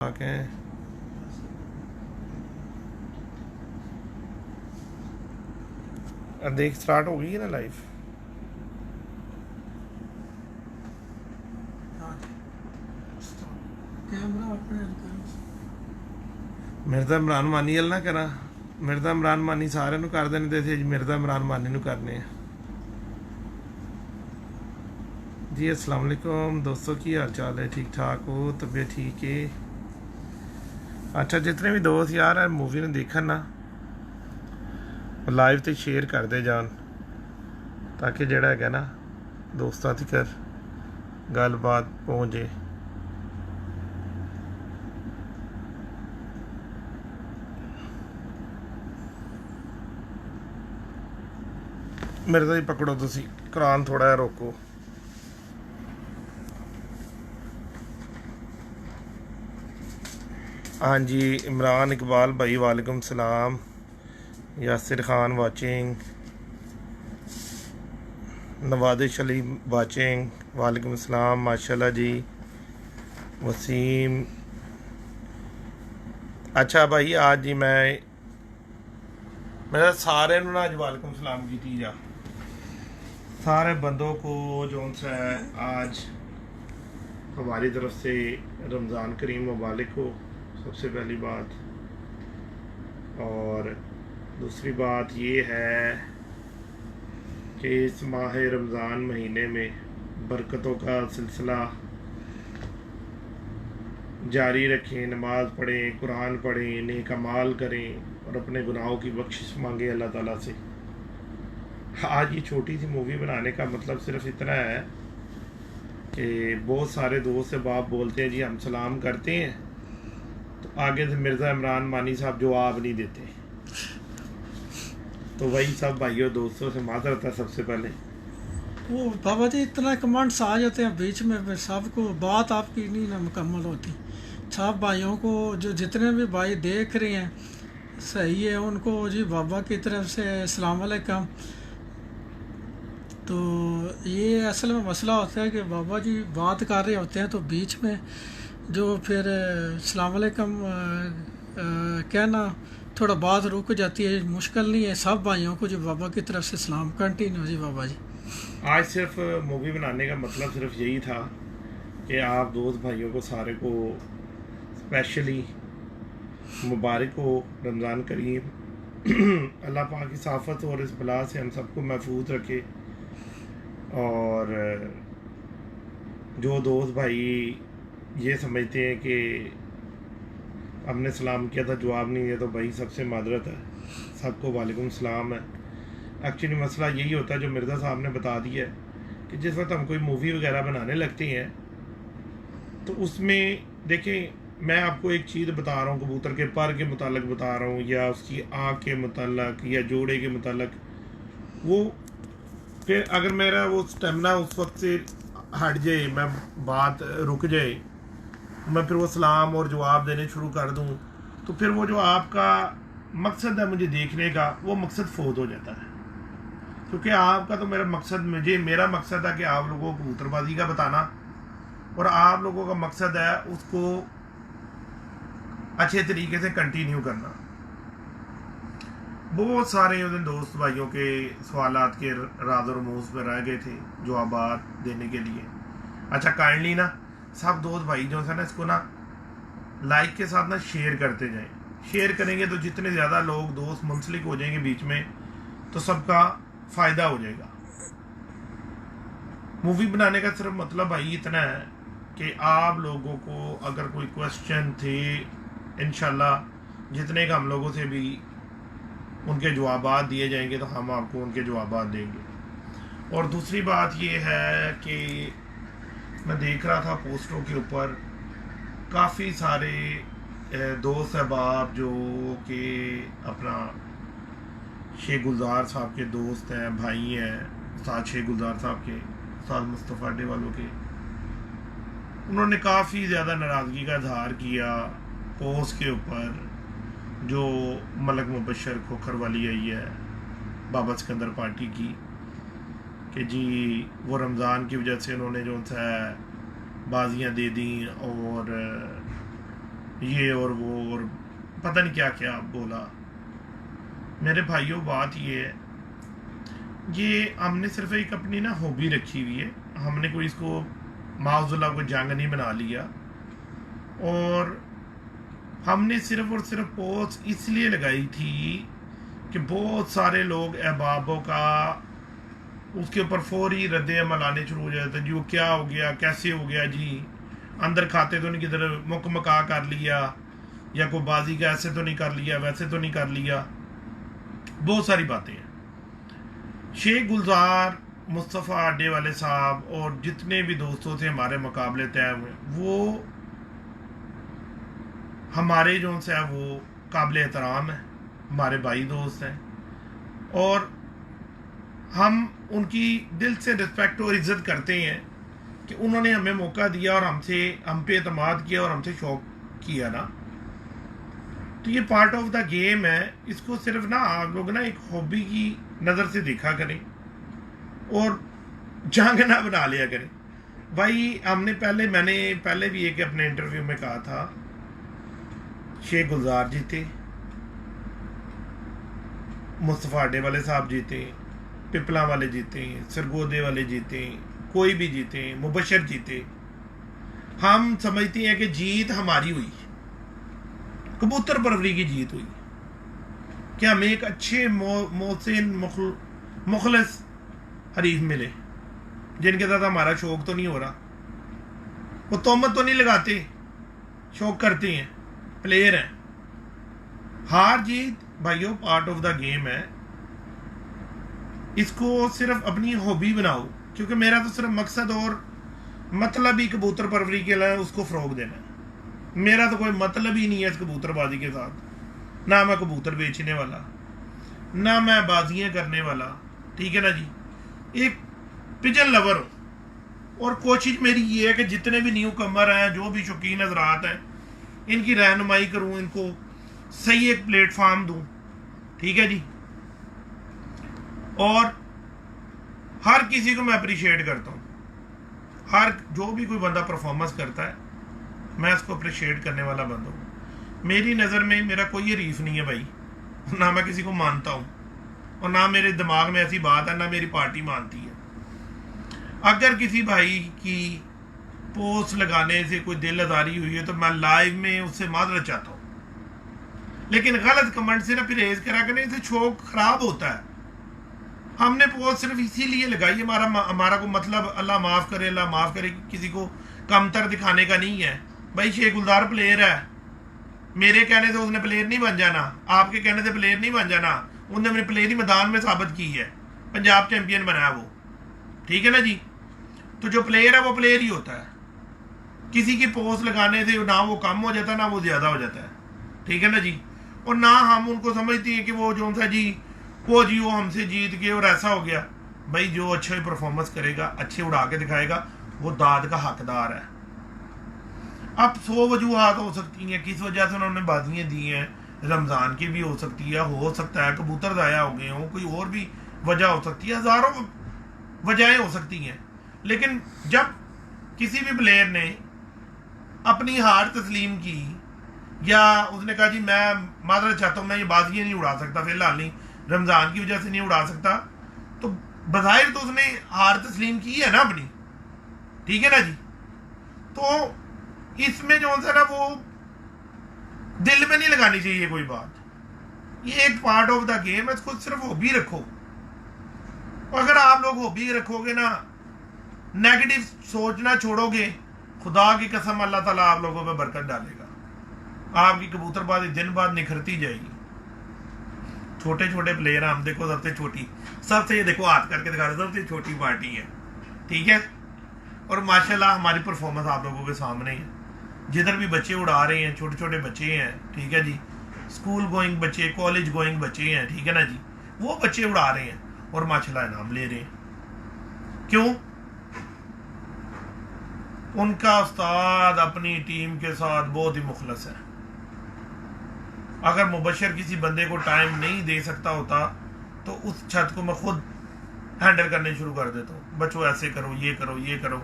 आके देख स्टार्ट हो गई है ना लाइफ। कैमरा अपने मेरे तो इमरान मानी वाल ना करा। मेरे तो इमरान मानी सारे कर देने थे जी, मेरे तो इमरान मानी करने हैं। जी अस्सलाम वालेकुम दोस्तों, की हाल चाल है? ठीक ठाक हो? तबीयत ठीक है? अच्छा, जितने भी दोस्त यार मूवी ने देखन ना लाइव तो शेयर करते जान, ताकि जड़ा है ना दोस्तों तक गलबात पहुँच जाए। मेरे तो ही पकड़ो तुसी, कुरान थोड़ा जिहा रोको। हाँ जी, इमरान इकबाल भाई वालेकुम सलाम। यासिर खान वाचिंग, नवादिश अली वाचिंग, वालेकुम सलाम माशाल्लाह जी। वसीम, अच्छा भाई आज जी मैं सारे ना आज वालेकुम सलाम की जा सारे बंदों को जो उनसे आज हमारी तरफ से रमज़ान करीम मुबारक हो, सबसे पहली बात। और दूसरी बात ये है कि इस माह रमज़ान महीने में बरकतों का सिलसिला जारी रखें, नमाज पढ़ें, कुरान पढ़ें, नेक अमाल करें और अपने गुनाहों की बख्शिश मांगे अल्लाह ताला से। आज ये छोटी सी मूवी बनाने का मतलब सिर्फ इतना है कि बहुत सारे दोस्त से बाप बोलते हैं जी हम सलाम करते हैं, तो आगे से मिर्ज़ा इमरान मानी साहब जवाब नहीं देते। तो वही सब भाइयों दोस्तों से माजरत है सबसे पहले। वो बाबा जी इतना कमेंट्स आ जाते हैं बीच में, फिर सबको बात आपकी नहीं ना मुकम्मल होती। सब भाइयों को जो जितने भी भाई देख रहे हैं सही है, उनको जी बाबा की तरफ से अस्सलाम वालेकुम। तो ये असल में मसला होता है कि बाबा जी बात कर रहे होते हैं तो बीच में जो फिर अस्सलाम वालेकुम कहना थोड़ा बात रुक जाती है। मुश्किल नहीं है, सब भाइयों को जो बाबा की तरफ से सलाम कंटिन्यू जी बाबा जी। आज सिर्फ मूवी बनाने का मतलब सिर्फ यही था कि आप दोस्त भाइयों को सारे को स्पेशली मुबारक हो रमज़ान करीम। अल्लाह पाक की साफ़त और इस बला से हम सबको महफूज रखे। और जो दोस्त भाई ये समझते हैं कि हमने सलाम किया था जवाब नहीं है, तो भाई सबसे मादरत है, सबको वालेकुम सलाम है। एक्चुअली मसला यही होता है जो मिर्ज़ा साहब ने बता दिया है कि जिस वक्त हम कोई मूवी वगैरह बनाने लगते हैं तो उसमें देखें, मैं आपको एक चीज़ बता रहा हूँ, कबूतर के पर के मुतालिक बता रहा हूँ या उसकी आँख के मुतालिक या जोड़े के मुतालिक, वो फिर अगर मेरा वो स्टेमिना उस वक्त से हट जाए, मैं बात रुक जाए, मैं फिर वो सलाम और जवाब देने शुरू कर दूँ, तो फिर वो जो आपका मकसद है मुझे देखने का, वो मकसद फोत हो जाता है। क्योंकि आपका तो मेरा मकसद है कि आप लोगों को कबूतरबाजी का बताना, और आप लोगों का मकसद है उसको अच्छे तरीके से कंटिन्यू करना। बहुत सारे उन दोस्त भाइयों के सवालात के राज और रमूज में रह गए थे जवाब देने के लिए। अच्छा, काइंडली ना सब दोस्त भाई जो है ना इसको ना लाइक के साथ ना शेयर करते जाएं। शेयर करेंगे तो जितने ज़्यादा लोग दोस्त मुंसलिक हो जाएंगे बीच में, तो सबका फ़ायदा हो जाएगा। मूवी बनाने का सिर्फ मतलब भाई इतना है कि आप लोगों को अगर कोई क्वेश्चन थे, इंशाल्लाह जितने का हम लोगों से भी उनके जवाबात दिए जाएंगे तो हम आपको उनके जवाबात देंगे। और दूसरी बात ये है कि मैं देख रहा था पोस्टरों के ऊपर काफ़ी सारे दोस्त अहबाब जो कि अपना शेख गुलजार साहब के दोस्त हैं, भाई हैं, उस्ताद शेख गुलजार साहब के, उस्ताद मुस्तफ़ा अड्डे वालों के, उन्होंने काफ़ी ज़्यादा नाराज़गी का इजहार किया पोस्ट के ऊपर जो मलक मुबशर खोखर वाली आई है बाबा सिकंदर पार्टी की, कि जी वो रमज़ान की वजह से उन्होंने जो सा बाजियाँ दे दी और ये और वो और पता नहीं क्या क्या बोला। मेरे भाइयों बात ये है, ये हमने सिर्फ एक अपनी ना हॉबी रखी हुई है। हमने कोई इसको माउजुल्ला को जंग नहीं बना लिया, और हमने सिर्फ और सिर्फ पोस्ट इसलिए लगाई थी कि बहुत सारे लोग अहबाबों का उसके ऊपर फौरी रद्द अमल आने शुरू हो जाते जी, वो क्या हो गया, कैसे हो गया जी, अंदर खाते तो नहीं किधर मुकमका कर लिया, या कोई बाजी का ऐसे तो नहीं कर लिया, वैसे तो नहीं कर लिया, बहुत सारी बातें हैं। शेख गुलजार, मुस्तफ़ा अड्डे वाले साहब और जितने भी दोस्तों से हमारे मुकाबले तय हुए, वो हमारे जो से वो काबिल एहतराम है, हमारे भाई दोस्त हैं, और हम उनकी दिल से रिस्पेक्ट और इज़्ज़त करते हैं कि उन्होंने हमें मौका दिया और हम पे एतमाद किया और हमसे शौक किया ना। तो ये पार्ट ऑफ द गेम है। इसको सिर्फ ना आप लोग ना एक हॉबी की नज़र से देखा करें और जंग ना बना लिया करें। भाई मैंने पहले भी एक अपने इंटरव्यू में कहा था, शेख गुलजार जीते, मुस्तफ़ा अड्डे वाले साहब जीते, पिपला वाले जीते, सरगोदे वाले जीते, कोई भी जीते, मुबशर जीते। हम समझते हैं कि जीत हमारी हुई, कबूतर परवरी की जीत हुई, कि हमें एक अच्छे मोहसिन मुखलिस हरीफ मिले जिनके साथ हमारा शौक तो नहीं हो रहा, वो तोहमत तो नहीं लगाते, शौक करते हैं, प्लेयर हैं। हार जीत भाइयों पार्ट ऑफ द गेम है। इसको सिर्फ अपनी हॉबी बनाओ, क्योंकि मेरा तो सिर्फ मकसद और मतलब ही कबूतर परवरी के लिए उसको फ़रोग देना है। मेरा तो कोई मतलब ही नहीं है इस कबूतरबाजी के साथ। ना मैं कबूतर बेचने वाला, ना मैं बाजियां करने वाला, ठीक है ना जी। एक पिजन लवर हूँ, और कोशिश मेरी ये है कि जितने भी न्यू कमर हैं, जो भी शौकीन हजरात हैं, इनकी रहनुमाई करूँ, इनको सही एक प्लेटफॉर्म दूँ, ठीक है जी। और हर किसी को मैं अप्रिशिएट करता हूँ। हर जो भी कोई बंदा परफॉर्मेंस करता है, मैं उसको अप्रिशिएट करने वाला बंदा हूँ। मेरी नज़र में मेरा कोई हरीफ नहीं है भाई, ना मैं किसी को मानता हूँ, और ना मेरे दिमाग में ऐसी बात है, ना मेरी पार्टी मानती है। अगर किसी भाई की पोस्ट लगाने से कोई दिल आज़ारी हुई है तो मैं लाइव में उससे माजरत चाहता हूँ, लेकिन गलत कमेंट से ना परहेज करा करने से शौक खराब होता है। हमने पोस्ट सिर्फ इसीलिए लगाई, हमारा को मतलब अल्लाह माफ़ करे, अल्लाह माफ़ करे, किसी को कमतर दिखाने का नहीं है। भाई शेख गुलजार प्लेयर है, मेरे कहने से उसने प्लेयर नहीं बन जाना, आपके कहने से प्लेयर नहीं बन जाना। उसने अपने प्लेयर ही मैदान में साबित की है, पंजाब चैंपियन बना है वो, ठीक है ना जी। तो जो प्लेयर है वो प्लेयर ही होता है। किसी की पोस्ट लगाने से ना वो कम हो जाता है, ना वो ज़्यादा हो जाता है, ठीक है ना जी। और ना हम उनको समझते हैं कि वो जो सा जी वो हमसे जीत गए और ऐसा हो गया। भाई जो अच्छा ही परफॉर्मेंस करेगा, अच्छे उड़ा के दिखाएगा, वो दाद का हकदार है। अब 100 वजूहात हो सकती हैं किस वजह से उन्होंने बाजियाँ दी हैं, रमज़ान की भी हो सकती है, हो सकता है कबूतर ज़ाया हो गए हों, कोई और भी वजह हो सकती है, हज़ारों वजहें हो सकती हैं। लेकिन जब किसी भी प्लेयर ने अपनी हार तस्लीम की, या उसने कहा जी मैं माजरत चाहता हूँ, मैं ये बाजियाँ नहीं उड़ा सकता, फिलहाल नहीं, रमज़ान की वजह से नहीं उड़ा सकता, तो बज़ाहिर तो उसने हार तस्लीम की है ना अपनी, ठीक है ना जी। तो इसमें जो है ना वो दिल में नहीं लगानी चाहिए कोई बात। ये एक पार्ट ऑफ द गेम है, इसको सिर्फ हॉबी रखो। अगर आप लोग हॉबी रखोगे ना, नेगेटिव सोचना छोड़ोगे, खुदा की कसम अल्लाह ताला आप लोगों पे बरकत डालेगा। आपकी कबूतरबाजी दिन बाद निखरती जाएगी। छोटे छोटे प्लेयर हम देखो, सबसे ये देखो हाथ करके दिखा रहे, सबसे छोटी पार्टी है, ठीक है। और माशाल्लाह हमारी परफॉर्मेंस आप लोगों के सामने है। जिधर भी बच्चे उड़ा रहे हैं, छोटे छोटे बच्चे हैं, ठीक है जी, स्कूल गोइंग बच्चे, कॉलेज गोइंग बच्चे हैं, ठीक है ना जी, वो बच्चे उड़ा रहे हैं और माशाल्लाह इनाम ले रहे हैं। क्यों? उनका उस्ताद अपनी टीम के साथ बहुत ही मुखलस है। अगर मुबशर किसी बंदे को टाइम नहीं दे सकता होता तो उस छत को मैं खुद हैंडल करने शुरू कर देता हूँ। बच्चों ऐसे करो, ये करो, ये करो,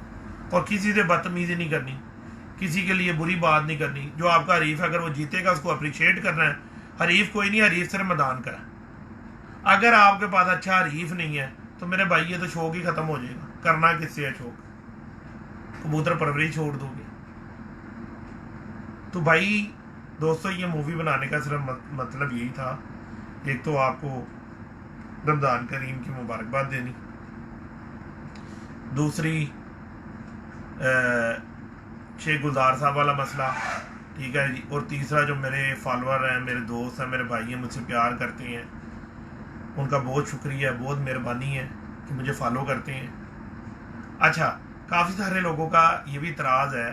और किसी से बदतमीजी नहीं करनी। किसी के लिए बुरी बात नहीं करनी। जो आपका हरीफ है अगर वो जीतेगा उसको अप्रिशिएट करना है। हरीफ कोई नहीं, हरीफ सिर्फ मैदान का है। अगर आपके पास अच्छा हरीफ नहीं है तो मेरे भाई ये तो शौक ही खत्म हो जाएगा। करना किससे है शौक? कबूतर परवरी छोड़ दोगे। तो भाई दोस्तों ये मूवी बनाने का सिर्फ मतलब यही था, एक तो आपको रमज़ान करीम की मुबारकबाद देनी, दूसरी शेख गुलजार साहब वाला मसला, ठीक है जी, और तीसरा जो मेरे फॉलोअर हैं, मेरे दोस्त हैं, मेरे भाई हैं, मुझसे प्यार करते हैं, उनका बहुत शुक्रिया, बहुत मेहरबानी है कि मुझे फॉलो करते हैं। अच्छा, काफ़ी सारे लोगों का ये भी इतराज़ है,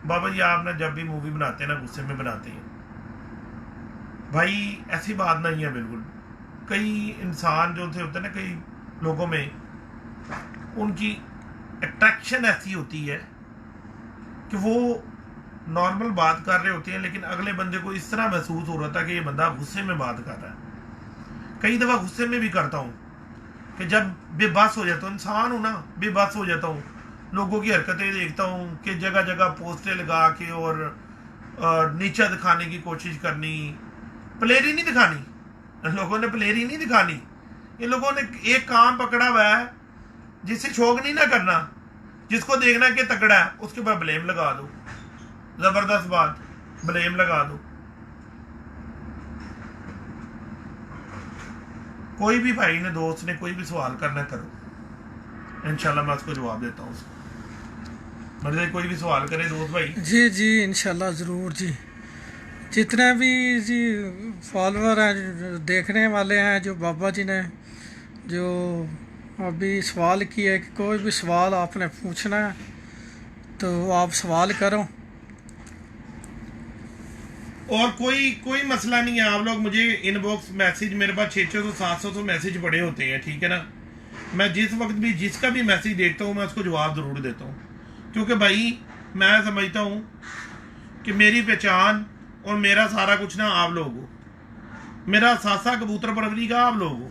बाबा जी आप ना जब भी मूवी बनाते हैं ना गुस्से में बनाते हैं। भाई ऐसी बात नहीं है बिल्कुल। कई इंसान जो होते हैं ना, कई लोगों में उनकी अट्रैक्शन ऐसी होती है कि वो नॉर्मल बात कर रहे होते हैं लेकिन अगले बंदे को इस तरह महसूस हो रहा था कि ये बंदा गुस्से में बात कर रहा है। कई दफ़ा गुस्से में भी करता हूँ कि जब बेबस हो जाता हूँ, इंसान हूँ ना, बेबस हो जाता हूँ, लोगों की हरकतें देखता हूँ कि जगह जगह पोस्टें लगा के और नीचा दिखाने की कोशिश करनी, प्लेरी नहीं दिखानी। लोगों ने प्लेरी नहीं दिखानी, इन लोगों ने एक काम पकड़ा हुआ है जिससे शौक नहीं ना करना, जिसको देखना कि तगड़ा है उसके ऊपर ब्लेम लगा दो। जबरदस्त बात, ब्लेम लगा दो। कोई भी भाई ने, दोस्त ने कोई भी सवाल करना करो, इंशाल्लाह मैं उसको जवाब देता हूँ। मतलब कोई भी सवाल करे दोस्त भाई। जी जी इंशाल्लाह ज़रूर जी। जितने भी जी फॉलोअर हैं, जो देखने वाले हैं, जो बाबा जी ने जो अभी सवाल किया कि कोई भी सवाल आपने पूछना है तो आप सवाल करो, और कोई मसला नहीं है। आप लोग मुझे इनबॉक्स मैसेज, मेरे पास 600-700 मैसेज पड़े होते हैं, ठीक है ना। मैं जिस वक्त भी जिसका भी मैसेज देखता हूँ मैं उसको जवाब ज़रूर देता हूँ, क्योंकि भाई मैं समझता हूँ कि मेरी पहचान और मेरा सारा कुछ ना आप लोग हो। मेरा सासा कबूतर परवरी का आप लोग हो।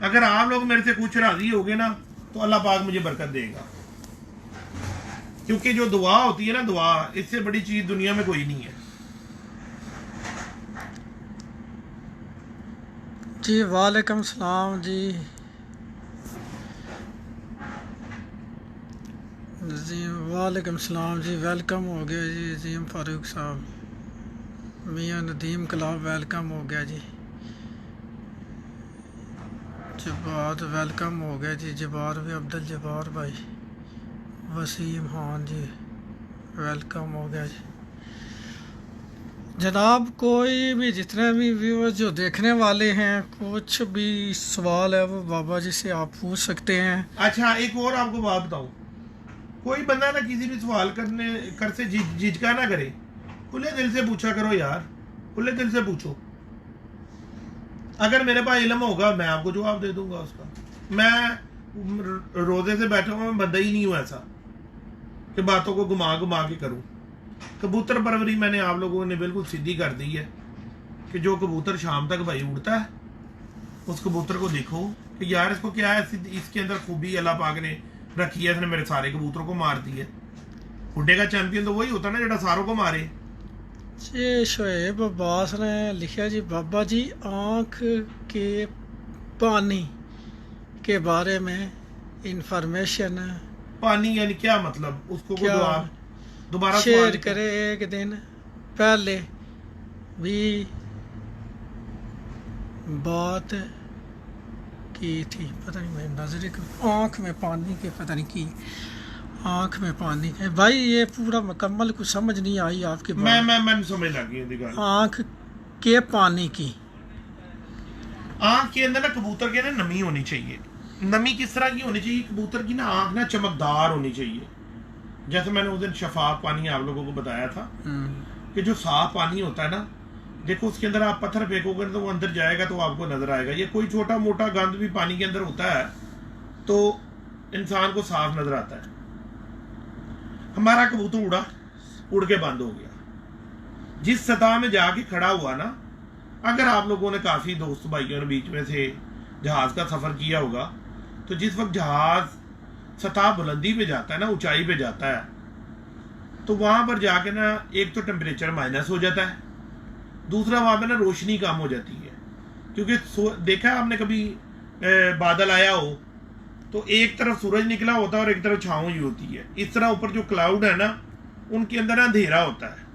अगर आप लोग मेरे से कुछ राजी होगे ना तो अल्लाह पाक मुझे बरकत देगा, क्योंकि जो दुआ होती है ना, दुआ, इससे बड़ी चीज़ दुनिया में कोई नहीं है। जी वालेकुम सलाम जी। जी वालेकुम सलाम जी, वेलकम हो गया जी। अजीम फारूक साहब, मियाँ नदीम कलाब वेलकम हो गया जी। जबार वेलकम हो गया जी। जबार भी, अब्दुल जबार भाई, वसीम खान जी वेलकम हो गया जी। जनाब कोई भी, जितने भी व्यूअर्स जो देखने वाले हैं, कुछ भी सवाल है वो बाबा जी से आप पूछ सकते हैं। अच्छा, एक और आपको बात बताऊं, कोई बंदा ना किसी भी सवाल कर से झिझका ना करे, खुले दिल से पूछा करो यार, खुले दिल से पूछो। अगर मेरे पास इल्म होगा मैं आपको जवाब दे दूंगा उसका। मैं रोजे से बैठा हुआ, मैं बंदा ही नहीं हूँ ऐसा कि बातों को घुमा घुमा के करूँ। कबूतर परवरी मैंने आप लोगों ने बिल्कुल सीधी कर दी है कि जो कबूतर शाम तक भाई उड़ता है, उस कबूतर को देखो कि यार इसको क्या है, इसके अंदर खूबी अल्लाह पाक ने रखी है, इसने मेरे सारे कबूतरों को मार दी है। उड़े का चैंपियन तो वही होता ना जो सारों को मारे। ये शोएब अब्बास ने लिखा जी, बाबा जी आँख के पानी के बारे में इंफॉर्मेशन पानी यानी क्या मतलब, उसको क्या आप दोबारा शेयर करे। एक दिन पहले भी बात की थी, पता नहीं मैं नजर आँख में पानी के, पता नहीं की आँख में पानी के। भाई ये पूरा मुकम्मल कुछ समझ नहीं आई आपकी बात। मैं समझ लगी आँख के पानी की, आँख के अंदर ना कबूतर के ना नमी होनी चाहिए। नमी किस तरह की होनी चाहिए? कबूतर की ना आँख ना चमकदार होनी चाहिए। जैसे मैंने उस दिन शफाफ पानी आप लोगों को बताया था कि जो साफ पानी होता है ना, देखो उसके अंदर आप पत्थर फेंकोगे तो वो अंदर जाएगा तो आपको नजर आएगा। ये कोई छोटा मोटा गंद भी पानी के अंदर होता है तो इंसान को साफ नजर आता है। हमारा कबूतर उड़ के बंद हो गया। जिस सतह में जाके खड़ा हुआ ना, अगर आप लोगों ने, काफी दोस्त भाइयों ने बीच में से जहाज का सफर किया होगा, तो जिस वक्त जहाज सतह बुलंदी पे जाता है ना, ऊंचाई पे जाता है, तो वहाँ पर जाके ना एक तो टेम्परेचर माइनस हो जाता है, दूसरा वहाँ पे ना रोशनी कम हो जाती है। क्योंकि देखा है आपने कभी बादल आया हो तो एक तरफ सूरज निकला होता है और एक तरफ छाँव ही होती है। इस तरह ऊपर जो क्लाउड है ना उनके अंदर अंधेरा होता है।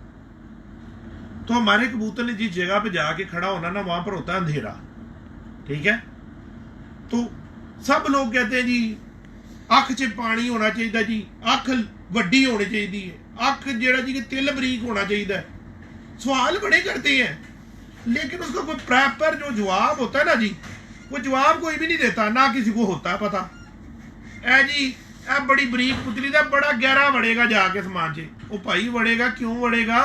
तो हमारे कबूतर ने जिस जगह पे जाके खड़ा होना ना वहां पर होता है अंधेरा, ठीक है। तो सब लोग कहते हैं जी अख च पानी होना चाहिए जी, अख वड्डी होनी चाहिए, अख जेड़ा जी तिल बरीक होना चाहिए। सवाल बड़े करते हैं लेकिन उसका कोई प्रॉपर जो जवाब होता है ना जी, वो जवाब कोई भी नहीं देता, ना किसी को होता है पता। ऐ जी ऐ बड़ी बरीक पुतली दा बड़ा गहरा वड़ेगा जाके समान च, वो भाई वड़ेगा क्यों वड़ेगा,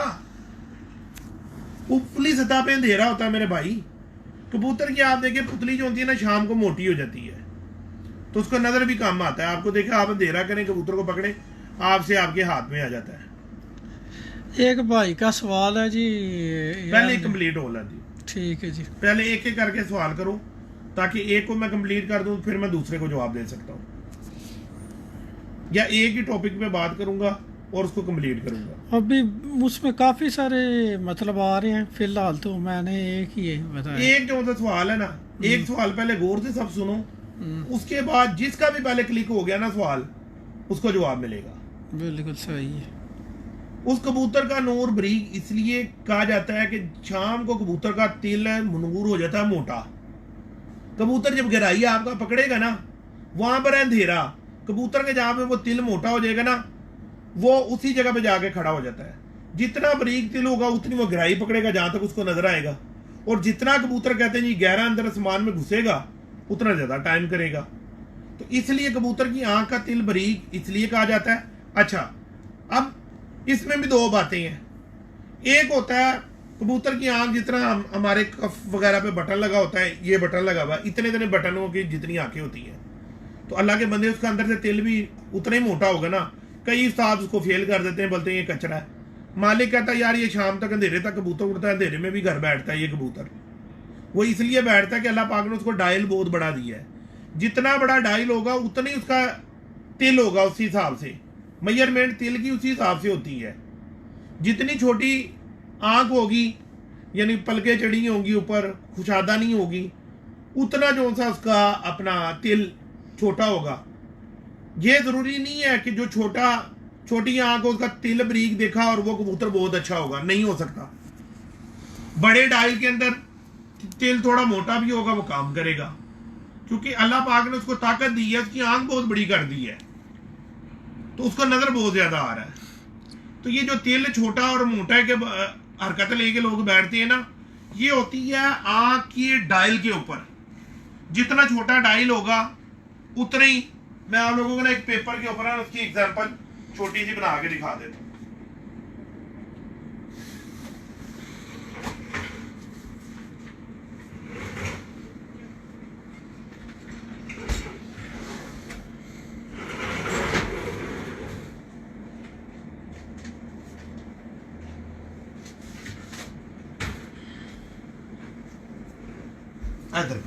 ऊपरली सतह पे अंधेरा होता है मेरे भाई। कबूतर की आप देखिए पुतली जो होती है ना शाम को मोटी हो जाती है तो उसका नजर भी कम आता है। आपको देखा आप अंधेरा करें कबूतर को पकड़े आपसे आपके हाथ में आ जाता है। एक भाई का सवाल है जी, पहले कंप्लीट हो ला जी, ठीक है जी। पहले एक एक करके सवाल करो ताकि एक को मैं कंप्लीट कर दूं फिर मैं दूसरे को जवाब दे सकता हूँ, या एक ही टॉपिक पे बात करूंगा और उसको कंप्लीट करूंगा। अभी उसमें काफी सारे मतलब आ रहे हैं, फिलहाल तो मैंने एक ही बताया। एक जो मतलब सवाल है ना, एक सवाल पहले गौर से सब सुनो, उसके बाद जिसका भी पहले क्लिक हो गया ना सवाल उसको जवाब मिलेगा। बिल्कुल सही है। उस कबूतर का नूर बरीक इसलिए कहा जाता है कि शाम को कबूतर का तिल नूर हो जाता है मोटा। कबूतर जब गहराई आपका पकड़ेगा ना वहां पर है अंधेरा, कबूतर के जहां पे वो तिल मोटा हो जाएगा ना वो उसी जगह पे जाके खड़ा हो जाता है। जितना बरीक तिल होगा उतनी वो गहराई पकड़ेगा जहां तक उसको नजर आएगा, और जितना कबूतर कहते हैं जी गहरा अंदर आसमान में घुसेगा उतना ज्यादा टाइम करेगा। तो इसलिए कबूतर की आंख का तिल बरीक इसलिए कहा जाता है। अच्छा, अब इसमें भी दो बातें हैं। एक होता है कबूतर की आंख जितना हमारे कफ वगैरह पे बटन लगा होता है, ये बटन लगा हुआ, इतने इतने बटनों की जितनी आंखें होती हैं, तो अल्लाह के बंदे उसका अंदर से तिल भी उतना ही मोटा होगा ना। कई उस्ताद उसको फेल कर देते हैं, बोलते हैं ये कचरा है। मालिक कहता है यार ये शाम तक अंधेरे तक कबूतर उड़ता है, अंधेरे में भी घर बैठता है ये कबूतर। वो इसलिए बैठता है कि अल्लाह पाक ने उसको डायल बहुत बड़ा दिया है, जितना बड़ा डायल होगा उतना ही उसका तिल होगा, उसी हिसाब से मेजरमेंट तिल की उसी हिसाब से होती है। जितनी छोटी आंख होगी यानी पलकें चढ़ी होंगी ऊपर, खुशादा नहीं होगी, उतना जो सा उसका अपना तिल छोटा होगा। ये जरूरी नहीं है कि जो छोटी आंख हो उसका तिल बरीक देखा और वो कबूतर बहुत अच्छा होगा, नहीं हो सकता। बड़े डायल के अंदर तिल थोड़ा मोटा भी होगा, वो काम करेगा, क्योंकि अल्लाह पाक ने उसको ताकत दी है, उसकी आंख बहुत बड़ी कर दी है, तो उसका नजर बहुत ज्यादा आ रहा है। तो ये जो तिल छोटा और मोटा के हरकत लेके लोग बैठते हैं ना, ये होती है आंख की डायल के ऊपर। जितना छोटा डायल होगा उतना ही, मैं आप लोगों को ना एक पेपर के ऊपर उसकी एग्जांपल छोटी सी बना के दिखा देता हूं। इधर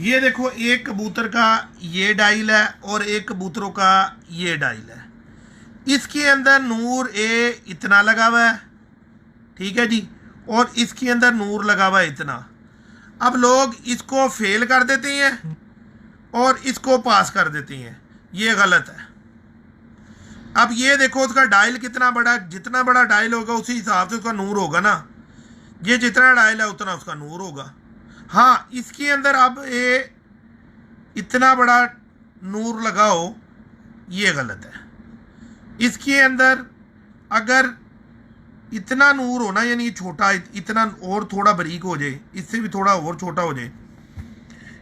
ये देखो, एक कबूतर का ये डायल है और एक कबूतरों का ये डायल है। इसके अंदर नूर ए इतना लगा हुआ है, ठीक है जी, और इसके अंदर नूर लगा हुआ है इतना। अब लोग इसको फेल कर देते हैं और इसको पास कर देते हैं, ये गलत है। अब ये देखो उसका डायल कितना बड़ा, जितना बड़ा डायल होगा उसी हिसाब से उसका नूर होगा ना। ये जितना डायल है उतना उसका नूर होगा। हाँ, इसके अंदर अब ये इतना बड़ा नूर लगाओ, ये गलत है। इसके अंदर अगर इतना नूर होना यानी छोटा, इतना और थोड़ा बारीक हो जाए, इससे भी थोड़ा और छोटा हो जाए,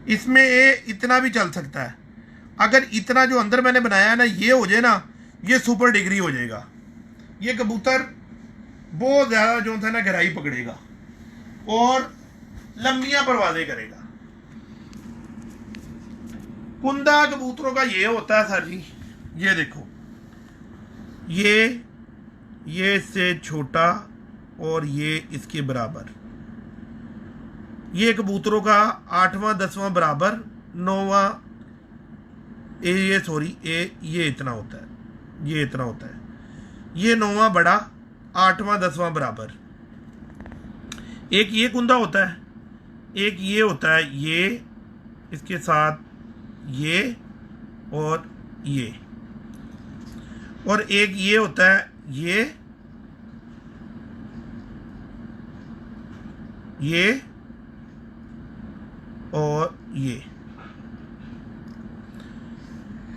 इसमें ये इतना भी चल सकता है। अगर इतना जो अंदर मैंने बनाया है ना ये हो जाए ना, ये सुपर डिग्री हो जाएगा। ये कबूतर बहुत ज़्यादा जो था ना गहराई पकड़ेगा और लंबियां परवाजें करेगा। कुंदा कबूतरों का ये होता है सर जी, ये देखो, ये इससे छोटा और ये इसके बराबर। ये कबूतरों का 8वां 10वां बराबर, 9वां ये इतना होता है, ये इतना होता है। ये 9वां बड़ा, 8वां 10वां बराबर। एक ये कुंदा होता है, एक ये होता है, ये इसके साथ ये और ये, और एक ये होता है, ये और ये।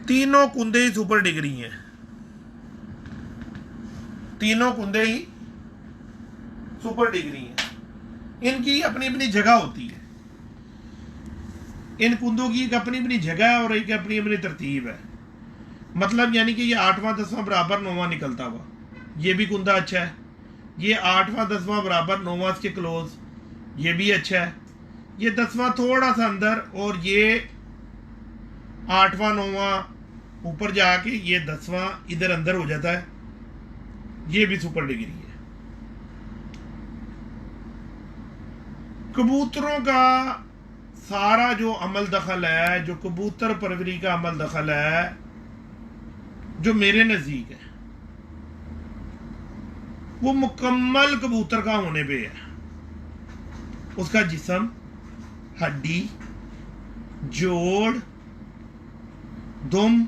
तीनों कुंदे ही सुपर डिग्री हैं, तीनों कुंदे ही सुपर डिग्री हैं। इनकी अपनी अपनी जगह होती है, इन कुंदों की एक अपनी अपनी जगह है और एक अपनी अपनी तरतीब है। मतलब यानी कि ये 8वां 10वां बराबर 9वां निकलता हुआ, ये भी कुंदा अच्छा है। ये 8वां 10वां बराबर 9वां के क्लोज, ये भी अच्छा है। ये 10वां थोड़ा सा अंदर, और ये 8वां 9वां ऊपर जाके ये 10वां इधर अंदर हो जाता है, ये भी सुपर डिग्री है। कबूतरों का सारा जो अमल दखल है, जो कबूतर परवरी का अमल दखल है, जो मेरे नज़दीक है, वो मुकम्मल कबूतर का होने पे है। उसका जिस्म, हड्डी, जोड़, दुम,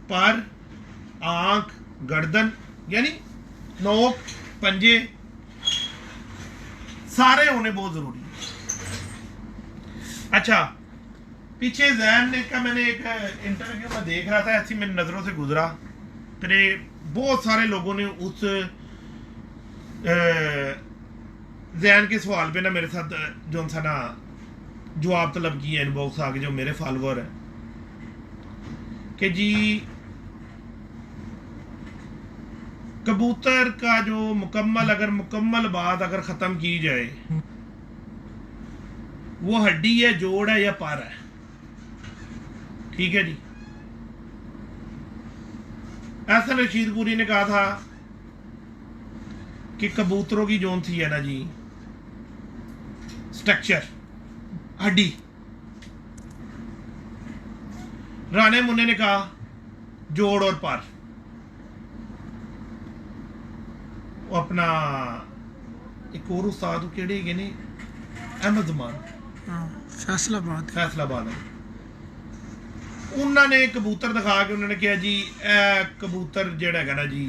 पर, आंख, गर्दन, यानी नोक, पंजे, सारे होने बहुत जरूरी है। अच्छा, पीछे जैन ने का मैंने एक इंटरव्यू में देख रहा था, ऐसी मेरी नजरों से गुजरा, फिर बहुत सारे लोगों ने उस जैन के सवाल पे ना मेरे साथ जो सा ना जवाब तलब किया इनबॉक्स आके, जो मेरे फॉलोअर है, कि जी कबूतर का जो मुकम्मल बात अगर खत्म की जाए, वो हड्डी है, जोड़ है या पर है। ठीक है जी। ऐसा रशीदपुरी ने कहा था कि कबूतरों की जोन थी है ना जी, स्ट्रक्चर, हड्डी। राणे मुन्ने ने कहा जोड़ और पर। वो अपना एक और उस्ताद केड़े गए ने, अहमद जमान, फैसलाबाद उन्होंने कबूतर दिखा के उन्होंने कहा जी ए कबूतर जेड़ा है ना जी,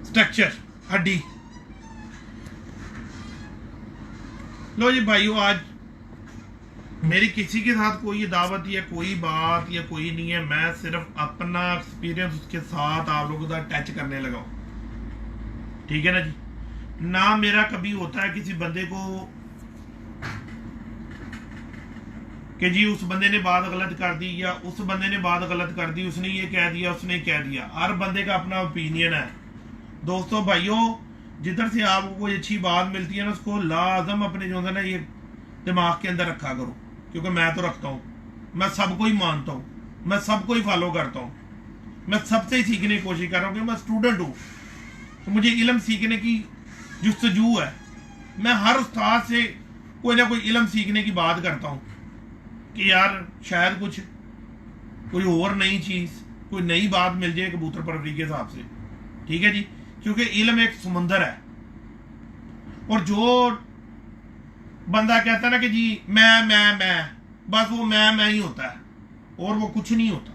स्ट्रक्चर, हड्डी। लो जी भाइयों, आज मेरी किसी के साथ कोई दावत या कोई बात या कोई नहीं है, मैं सिर्फ अपना एक्सपीरियंस उसके साथ आप लोगों का टच करने लगा हूं। ठीक है ना जी। ना मेरा कभी होता है किसी बंदे को कि जी उस बंदे ने बात गलत कर दी या उस बंदे ने बात गलत कर दी, उसने ये कह दिया, उसने कह दिया। हर बंदे का अपना ओपिनियन है। दोस्तों भाइयों, जिधर से आपको कोई अच्छी बात मिलती है ना, उसको लाजम अपने जो है ना ये दिमाग के अंदर रखा करो, क्योंकि मैं तो रखता हूँ, मैं सबको ही मानता हूँ, मैं सबको ही फॉलो करता हूँ, मैं सबसे ही सीखने की कोशिश कर रहा हूँ, क्योंकि मैं स्टूडेंट हूँ, तो मुझे इल्म सीखने की जुस्तजू है। मैं हर उस्ताद से कोई ना कोई इल्म सीखने की बात करता हूँ कि यार शायद कुछ कोई और नई चीज़, कोई नई बात मिल जाए कबूतर परवरी के हिसाब से। ठीक है जी, क्योंकि इल्म एक समुंदर है, और जो बंदा कहता है ना कि जी मैं बस वो मैं ही होता है, और वो कुछ नहीं होता,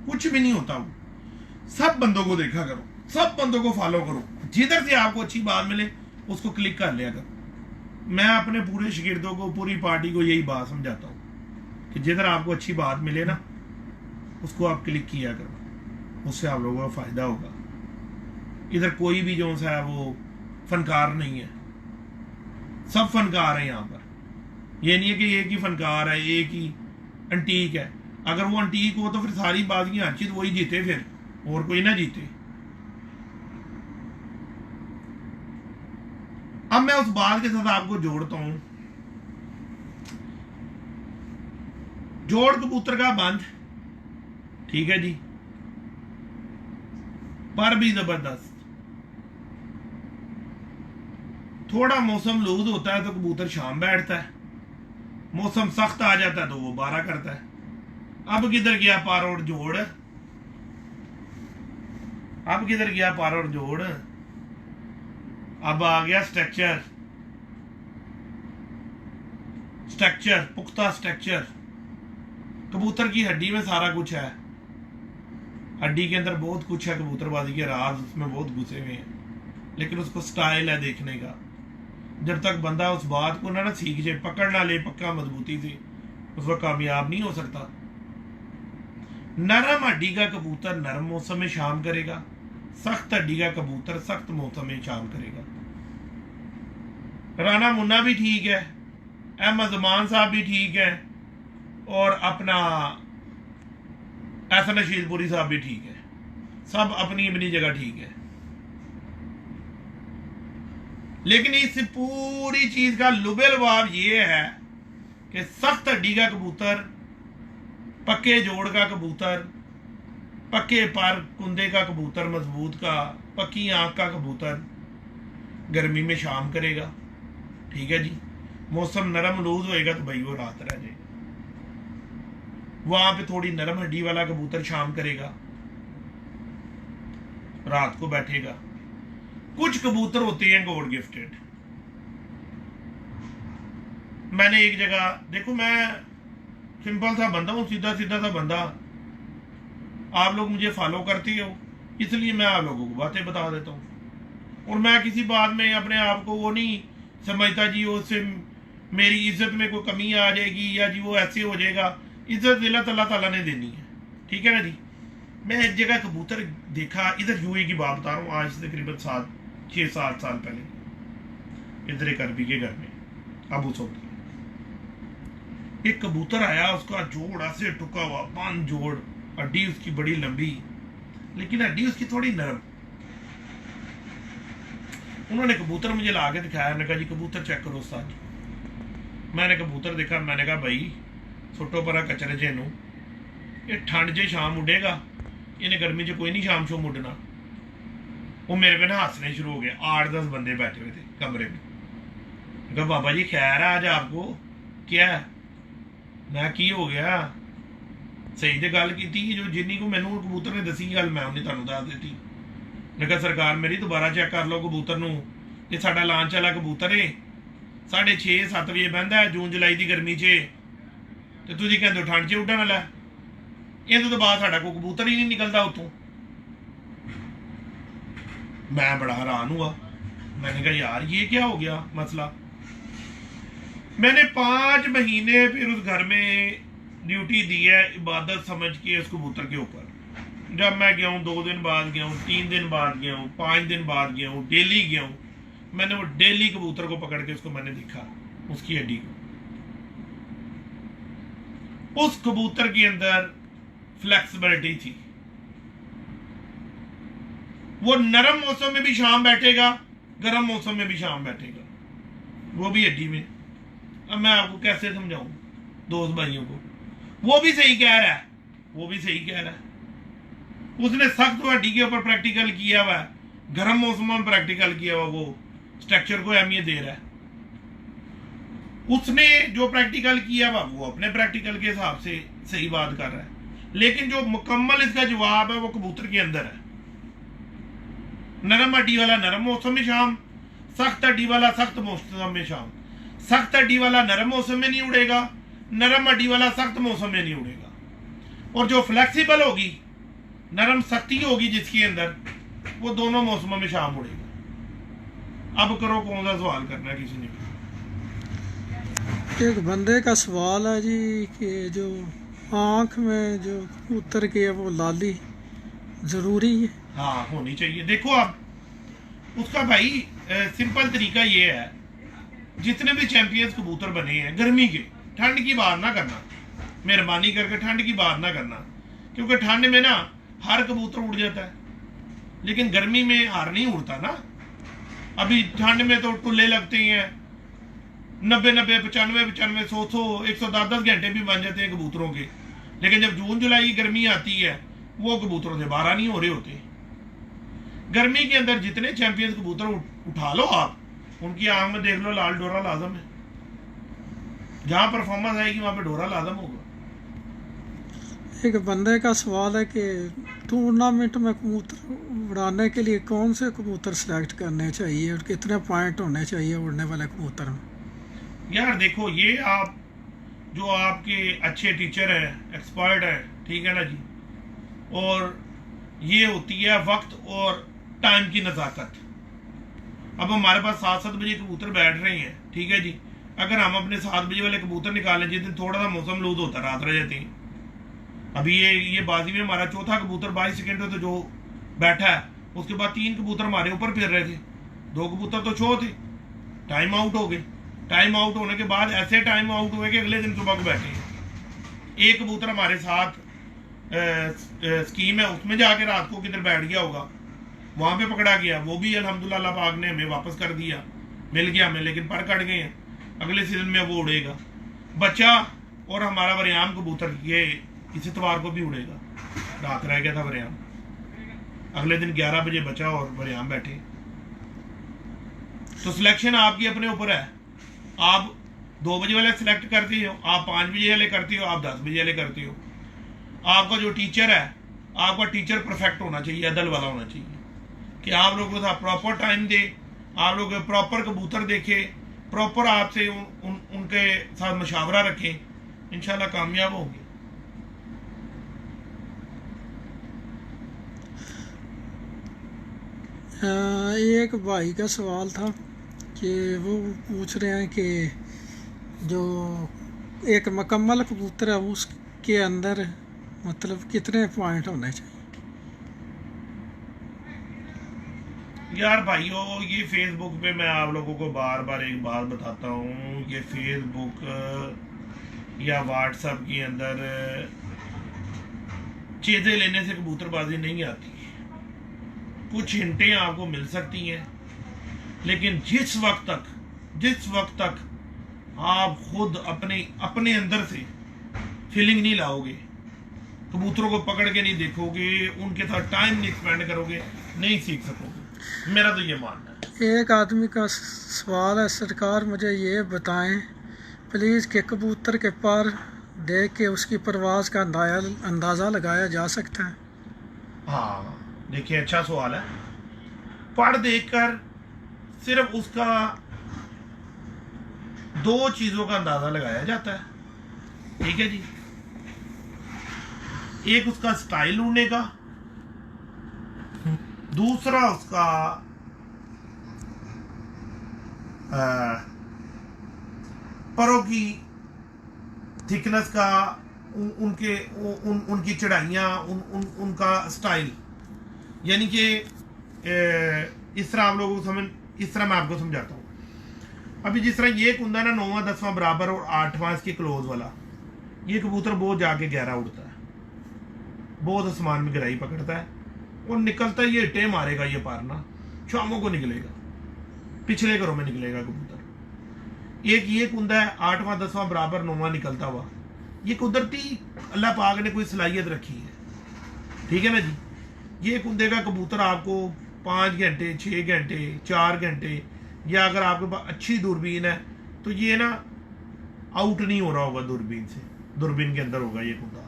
कुछ भी नहीं होता। वो सब बंदों को देखा करो, सब बंदों को फॉलो करो, जिधर से आपको अच्छी बात मिले उसको क्लिक कर लिया करो। मैं अपने पूरे शागिर्दों को, पूरी पार्टी को यही बात समझाता हूँ कि जिधर आपको अच्छी बात मिले ना, उसको आप क्लिक किया करो, उससे आप लोगों का फायदा होगा। इधर कोई भी जो सा है वो फनकार नहीं है, सब फनकार है यहाँ पर। ये नहीं है कि एक ही फनकार है, एक ही अंटीक है। अगर वो अंटीक हो तो फिर सारी बाजियां अच्छी, तो वही जीते, फिर और कोई ना जीते। अब मैं उस बात के साथ आपको जोड़ता हूं। जोड़ कबूतर का बंद, ठीक है जी, पर भी जबरदस्त। थोड़ा मौसम लूज होता है तो कबूतर शाम बैठता है, मौसम सख्त आ जाता है तो वो 12 करता है। अब किधर गया पर और जोड़? अब किधर गया पर और जोड़, अब आ गया स्ट्रक्चर, स्ट्रक्चर, पुख्ता स्ट्रक्चर। कबूतर की हड्डी में सारा कुछ है, हड्डी के अंदर बहुत कुछ है, कबूतरबाजी के राज उसमें बहुत घुसे हुए हैं, लेकिन उसको स्टाइल है देखने का। जब तक बंदा उस बात को ना सीख जाए, पकड़ ना ले पक्का मजबूती से, उस वक्त कामयाब नहीं हो सकता। नरम हड्डी का कबूतर नरम मौसम में शाम करेगा, सख्त हड्डी का कबूतर सख्त मौसम में शाम करेगा। राना मुन्ना भी ठीक है, अहमद जमान साहब भी ठीक है, और अपना एहसन रशीदपुरी साहब भी ठीक है, सब अपनी अपनी जगह ठीक है। लेकिन इस पूरी चीज का लुबे लुबाब ये है कि सख्त हड्डी का कबूतर, पक्के जोड़ का कबूतर, पक्के पर कुंदे का कबूतर, मजबूत का, पक्की आंख का कबूतर गर्मी में शाम करेगा। ठीक है जी, मौसम नरम लूज होएगा तो भाई वो रात रह जाएगा। वहां पे थोड़ी नरम हड्डी वाला कबूतर शाम करेगा, रात को बैठेगा। कुछ कबूतर होते हैं गॉड गिफ्टेड। मैंने एक जगह देखो, मैं सिंपल सा बंदा हूं, सीधा सीधा सा बंदा। आप लोग मुझे फॉलो करते हो, इसलिए मैं आप लोगों को बातें बता देता हूं। और मैं किसी बात में अपने आप को वो नहीं समझता जी उससे मेरी इज्जत में कोई कमी आ जाएगी या जी वो ऐसे हो जाएगा। इज्जत अल्लाह ताला ने देनी है, ठीक है ना जी। मैं एक जगह कबूतर देखा, इधर यूए की बात बता रहा हूँ, आज से तकरीबन 6-7 साल पहले, इधर एक अरबी के घर में अबू सऊद एक कबूतर आया, उसका जोड़ ऐसे टुका हुआ, बंद जोड़, हड्डी उसकी बड़ी लंबी, लेकिन हड्डी उसकी थोड़ी नरम। उन्होंने कबूतर मुझे ला के दिखाया, मैंने कहा जी कबूतर चेक करो उस्ताद। मैंने कबूतर देखा, मैंने कहा भाई सुटो परा कचरे च इनू, ये ठंड च शाम उडेगा, इन्हें गर्मी च कोई नहीं शाम शोम उड़ना। वो मेरे पे ना हंसने शुरू हो गए। 8-10 बंदे बैठे हुए थे कमरे में। कहा बाबा जी खैर है आज आपको? क्या मैं की हो गया? सही तो गल की जो जिन्नी को मैनू कबूतर ने दसी गल मैं उन्हें तुहानू दस दी। मैं कहा सरकार मेरी दोबारा चेक कर लो कबूतर नू, ये साडा लांच वाला कबूतर है, 6:30-7 बजे बहता है जून जुलाई की गर्मी च, तो तुसीं कहंदे हो ठंड च उड्डण वाला। इस तो बाद साडा कोई कबूतर ही नहीं निकलता उतों। मैं बड़ा हैरान हुआ, मैंने कहा यार ये क्या हो गया मसला। मैंने 5 महीने फिर उस घर में ड्यूटी दी है, इबादत समझ के उस कबूतर के ऊपर। जब मैं गया हूँ 2 दिन बाद गया हूँ, 3 दिन बाद गया हूँ, 5 दिन बाद गया हूँ, डेली गया हूँ, मैंने वो डेली कबूतर को पकड़ के उसको मैंने देखा, उसकी हड्डी को। उस कबूतर के अंदर फ्लेक्सिबिलिटी थी। वो नरम मौसम में भी शाम बैठेगा, गर्म मौसम में भी शाम बैठेगा, वो भी हड्डी में। अब मैं आपको कैसे समझाऊं दोस्त भाइयों को। वो भी सही कह रहा है, वो भी सही कह रहा है। उसने सख्त हड्डी के ऊपर प्रैक्टिकल किया हुआ है, गर्म मौसम में प्रैक्टिकल किया हुआ, वो स्ट्रक्चर को अहमियत दे रहा है। उसने जो प्रैक्टिकल किया हुआ वो अपने प्रैक्टिकल के हिसाब से सही बात कर रहा है, लेकिन जो मुकम्मल इसका जवाब है वो कबूतर के अंदर है। नरम हड्डी वाला नरम मौसम में शाम, सख्त हड्डी वाला सख्त मौसम में शाम। सख्त हड्डी वाला नरम मौसम में नहीं उड़ेगा, नरम हड्डी वाला सख्त मौसम में नहीं उड़ेगा। और जो फ्लेक्सिबल होगी, नरम सख्ती होगी जिसके अंदर, वो दोनों मौसमों में शाम उड़ेगा। अब करो कौन सा सवाल करना है किसी ने। एक बंदे का सवाल है जी कि जो आँख में जो कबूतर की है वो लाली ज़रूरी है? हाँ होनी चाहिए। देखो आप उसका भाई सिंपल तरीका ये है, जितने भी चैंपियंस कबूतर बने हैं गर्मी के, ठंड की बात ना करना, मेहरबानी करके ठंड की बात ना करना, क्योंकि ठंड में ना हर कबूतर उड़ जाता है, लेकिन गर्मी में हर नहीं उड़ता ना। अभी ठंड में तो टुल्ले लगते हैं, 90-90, 95-95, 100-100, 110 घंटे भी बन जाते हैं कबूतरों के। लेकिन जब जून जुलाई की गर्मी आती है, वो कबूतरों से बारह नहीं हो रहे होते। गर्मी के अंदर जितने चैंपियंस कबूतर उठा लो आप, उनकी आंख में देख लो लाल डोरा लाजम है। जहां परफॉर्मेंस आएगी वहां पे डोरा लाजम होगा। एक बंदे का सवाल है कि टूर्नामेंट में कबूतर उड़ाने के लिए कौन से कबूतर सेलेक्ट करने चाहिए और कितने पॉइंट होने चाहिए उड़ने वाले कबूतर में? यार देखो, ये आप जो आपके अच्छे टीचर हैं, एक्सपर्ट हैं, ठीक है ना जी, और ये होती है वक्त और टाइम की नज़ाकत। अब हमारे पास 7-7 बजे कबूतर बैठ रहे हैं, ठीक है जी, अगर हम अपने 7 बजे वाले कबूतर निकालें जिस दिन थोड़ा सा मौसम लूज होता है, रात रह जाती है। अभी ये बाजी में हमारा चौथा कबूतर 22 सेकंड पे तो जो बैठा है, उसके बाद 3 कबूतर हमारे ऊपर फिर रहे थे, 2 कबूतर तो शो थे, टाइम आउट हो गए। टाइम आउट होने के बाद ऐसे टाइम आउट हुए कि अगले दिन सुबह को बैठे हैं। एक कबूतर हमारे साथ स्कीम है, उसमें जाके रात को किधर बैठ गया होगा, वहां पे पकड़ा गया, वो भी अल्हम्दुलिल्लाह अल्लाह पाक ने हमें वापस कर दिया, मिल गया हमें, लेकिन पर कट गए हैं। अगले सीजन में वो उड़ेगा बच्चा। और हमारा वरियाम कबूतर ये इस इतवार को भी उड़ेगा, रात रह गया था वरियाम, अगले दिन 11 बजे बचा और वरियाम बैठे। तो सिलेक्शन आपकी अपने ऊपर है, आप 2 बजे वाले सिलेक्ट करती हो, आप 5 बजे वाले करती हो, आप 10 बजे वाले करती हो। आपका जो टीचर है, आपका टीचर परफेक्ट होना चाहिए, अदल वाला होना चाहिए कि आप लोगों को प्रॉपर टाइम दे, आप लोग प्रॉपर कबूतर देखे, प्रॉपर आपसे उनके साथ मशावरा रखें, इंशाल्लाह कामयाब होंगे। एक भाई का सवाल था कि वो पूछ रहे हैं कि जो एक मुकम्मल कबूतर है उसके अंदर मतलब कितने पॉइंट होने चाहिए? यार भाइयों, ये फेसबुक पे मैं आप लोगों को बार बार एक बात बताता हूँ, ये फेसबुक या व्हाट्सएप के अंदर चीज़ें लेने से कबूतरबाजी नहीं आती। कुछ हिंटें आपको मिल सकती हैं, लेकिन जिस वक्त तक आप खुद अपने अंदर से फीलिंग नहीं लाओगे, कबूतरों को पकड़ के नहीं देखोगे, उनके साथ टाइम नहीं स्पेंड करोगे, नहीं सीख सकोगे। मेरा तो ये मानना है। एक आदमी का सवाल है, सरकार मुझे ये बताएं प्लीज़ कि कबूतर के पर देख के उसकी परवाज़ का अंदाज़ा लगाया जा सकता है? हाँ देखिए, अच्छा सवाल है। पर देखकर सिर्फ उसका 2 चीज़ों का अंदाज़ा लगाया जाता है, ठीक है जी। एक उसका स्टाइल उड़ने का, दूसरा उसका परों की थिकनेस का, उनकी चढ़ाइयाँ, उनका स्टाइल। यानी कि इस तरह आप लोगों को इस तरह मैं आपको समझाता हूँ। अभी जिस तरह ये कुंदा ना 9वां 10वां बराबर और 8वां इसके क्लोज वाला, ये कबूतर बहुत जाके गहरा उड़ता है, बहुत आसमान में गहराई पकड़ता है और निकलता ये इट्टे मारेगा, ये पारना शामों को निकलेगा, पिछले घरों में निकलेगा कबूतर। एक ये कुंदा है 8वां 10वां बराबर 9वां निकलता हुआ, ये कुदरती अल्लाह पाक ने कोई सलाहियत रखी है, ठीक है ना जी। ये कुंदे का कबूतर आपको 5 घंटे 6 घंटे 4 घंटे, या अगर आपके पास अच्छी दूरबीन है तो ये ना आउट नहीं हो रहा होगा दूरबीन से, दूरबीन के अंदर होगा ये कुंदा,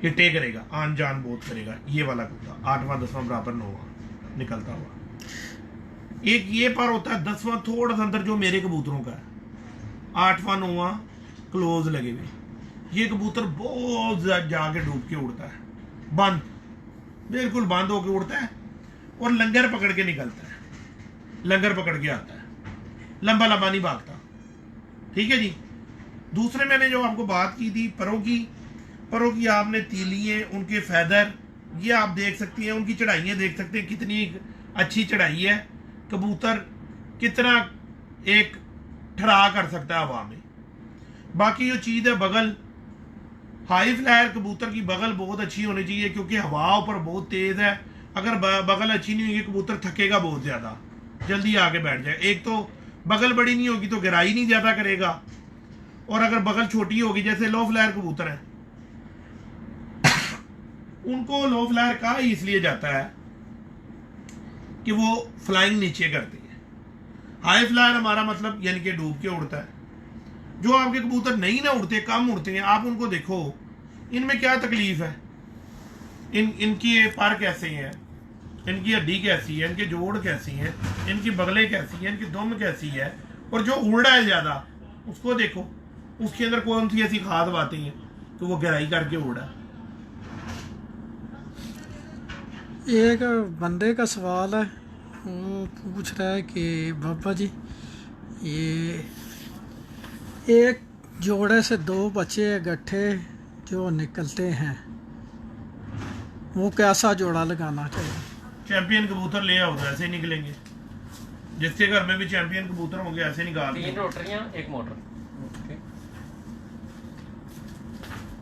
ये टे करेगा, आन जान बहुत करेगा। ये वाला कुंदा 8वां 10वां बराबर 9वां निकलता हुआ। एक ये पर होता है 10वां थोड़ा सा अंदर, जो मेरे कबूतरों का है, 8वां 9वां क्लोज लगे हुए। ये कबूतर बहुत जाके डूब के उड़ता है, बंद, बिल्कुल बंद होके उड़ता है और लंगर पकड़ के निकलता है, लंगर पकड़ के आता है, लंबा लंबा नहीं भागता, ठीक है जी। दूसरे मैंने जो आपको बात की थी परों की आपने तीलियाँ, उनके फैदर, ये आप देख सकती हैं, उनकी चढ़ाइयाँ देख सकते हैं, कितनी अच्छी चढ़ाई है, कबूतर कितना एक ठहरा कर सकता है हवा में। बाकी जो चीज़ है बगल, हाई फ्लायर कबूतर की बगल बहुत अच्छी होनी चाहिए, क्योंकि हवा ऊपर बहुत तेज़ है। अगर बगल अच्छी नहीं होगी कबूतर थकेगा बहुत ज़्यादा, जल्दी आके बैठ जाए। एक तो बगल बड़ी नहीं होगी तो गहराई नहीं ज़्यादा करेगा, और अगर बगल छोटी होगी, जैसे लो फ्लायर कबूतर है, उनको लो फ्लायर कहा इसलिए जाता है कि वो फ्लाइंग नीचे करती है। हाई फ्लायर हमारा मतलब यानी कि डूब के उड़ता है। जो आपके कबूतर नहीं ना उड़ते, कम उड़ते हैं, आप उनको देखो इनमें क्या तकलीफ है? इनकी ये पर कैसे हैं, इनकी हड्डी कैसी है, इनके जोड़ कैसी हैं, इनकी बगलें कैसी हैं, इनकी दुम कैसी है, और जो उड़ा है ज़्यादा उसको देखो, उसके अंदर कौन सी ऐसी खाद आती है तो वो गहराई करके उड़ा। एक बंदे का सवाल है, वो पूछ रहा है कि बाबा जी ये एक जोड़े से दो बच्चे इकट्ठे जो निकलते हैं वो कैसा जोड़ा लगाना चाहिए? चैंपियन कबूतर ले आओ तो ऐसे ही निकलेंगे, जिसके घर में भी चैंपियन कबूतर होंगे ऐसे निकाल 3 रोटरियां 1 मोटर।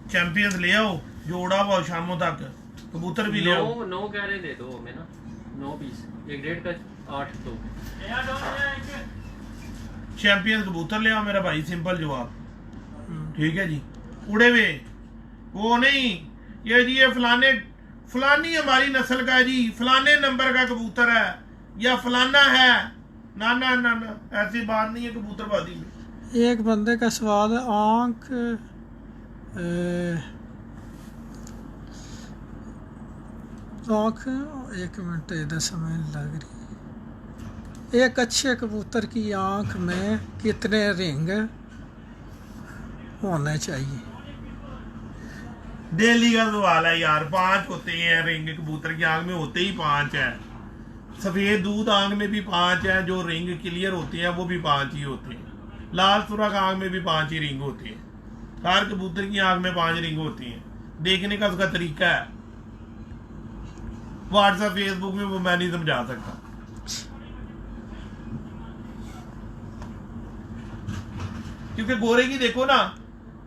चैंपियंस ले आओ, जोड़ा हुआ शामों तक कबूतर भी ले आओ। 9 कह रहे दे दो हमें ना, 9 पीस, 1.5 का 8 दो। चैंपियन कबूतर ले आओ मेरा भाई, सिंपल जवाब। ठीक है जी, उड़े हुए वो नहीं ये फलानी हमारी नस्ल का है जी, फलाने नंबर का कबूतर है या फलाना है, ना ना ना ना, ऐसी बात नहीं है कबूतरबाजी में। एक बंदे का सवाल है, आँख एक मिनट इधर समय लग रही है। एक अच्छे कबूतर की आँख में कितने रिंग होने चाहिए? डेली का सवाल है यार, 5 होते हैं रिंग कबूतर की आंख में, होते ही 5 है। सफेद दूध आंख में भी 5 है, जो रिंग क्लियर होते हैं वो भी 5 ही होते हैं। लाल सुरख आंख में भी 5 ही रिंग होती है। हर कबूतर की आंख में 5 रिंग होती है। देखने का उसका तरीका है, व्हाट्सएप फेसबुक में वो मैं नहीं समझा सकता। क्योंकि गोरे की देखो ना,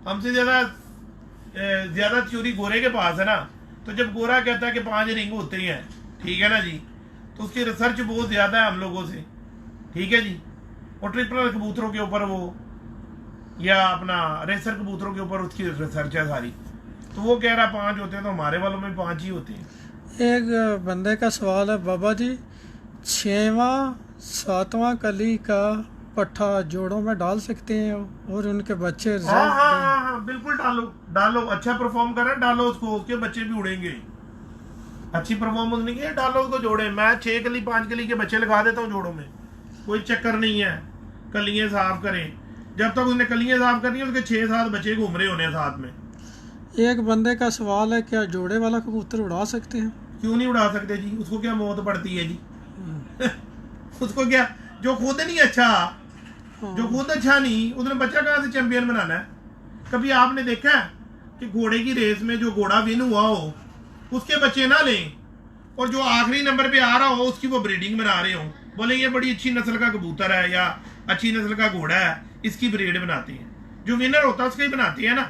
हमसे ज्यादा थ्योरी गोरे के पास है ना, तो जब गोरा कहता है कि 5 रिंग होते ही हैं, ठीक है ना जी, तो उसकी रिसर्च बहुत ज्यादा है हम लोगों से, ठीक है जी। और ट्रिपल कबूतरों के ऊपर वो या अपना रेसर कबूतरों के ऊपर उसकी रिसर्च है सारी, तो वो कह रहा 5 होते हैं, तो हमारे वालों में 5 ही होते हैं। एक बंदे का सवाल है, बाबा जी 6वां 7वां कली का पट्ठा जोड़ों में डाल सकते हैं और उनके बच्चे? हाँ, बिल्कुल डालो, अच्छा परफॉर्म कर रहा है, डालो उसको, उसके बच्चे भी उड़ेंगे। अच्छी परफॉर्मेंस नहीं है, डालो उसको जोड़े। मैं 6 कली 5 कली के बच्चे लगा देता हूँ जोड़ों में, कोई चक्कर नहीं है। कलियां साफ करें, जब तक उसने कलियां साफ करनी है उसके 6-7 बच्चे घूम रहे होने साथ में। एक बंदे का सवाल है, क्या जोड़े वाला कबूतर उड़ा सकते हैं? क्यों नहीं उड़ा सकते जी, उसको क्या मौत पड़ती है जी? उसको क्या, जो खुद नहीं अच्छा, जो खुद अच्छा नहीं, उसने बच्चा कहाँ से चैंपियन बनाना है? कभी आपने देखा है कि घोड़े की रेस में जो घोड़ा विन हुआ हो उसके बच्चे ना लें, और जो आखिरी नंबर पे आ रहा हो उसकी वो ब्रीडिंग बना रहे हो, बोले ये बड़ी अच्छी नस्ल का कबूतर है या अच्छी नस्ल का घोड़ा है, इसकी ब्रीड बनाती है। जो विनर होता है उसका ही बनाती है ना।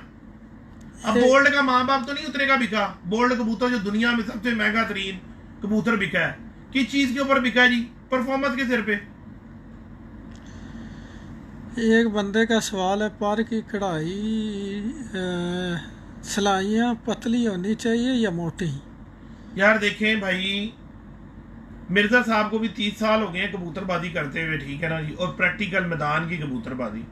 अब बोल्ड का माँ बाप तो नहीं उतरेगा बिका। बोल्ड कबूतर जो दुनिया में सबसे महंगा तरीन कबूतर बिका है, किस चीज के ऊपर बिका है जी? परफॉर्मेंस के सिर पे। एक बंदे का सवाल है, पर की कढ़ाई सिलाइयाँ पतली होनी चाहिए या मोटी? यार देखें भाई, मिर्जा साहब को भी 30 साल हो गए हैं कबूतरबाजी करते हुए, ठीक है ना जी, और प्रैक्टिकल मैदान की कबूतरबाजी,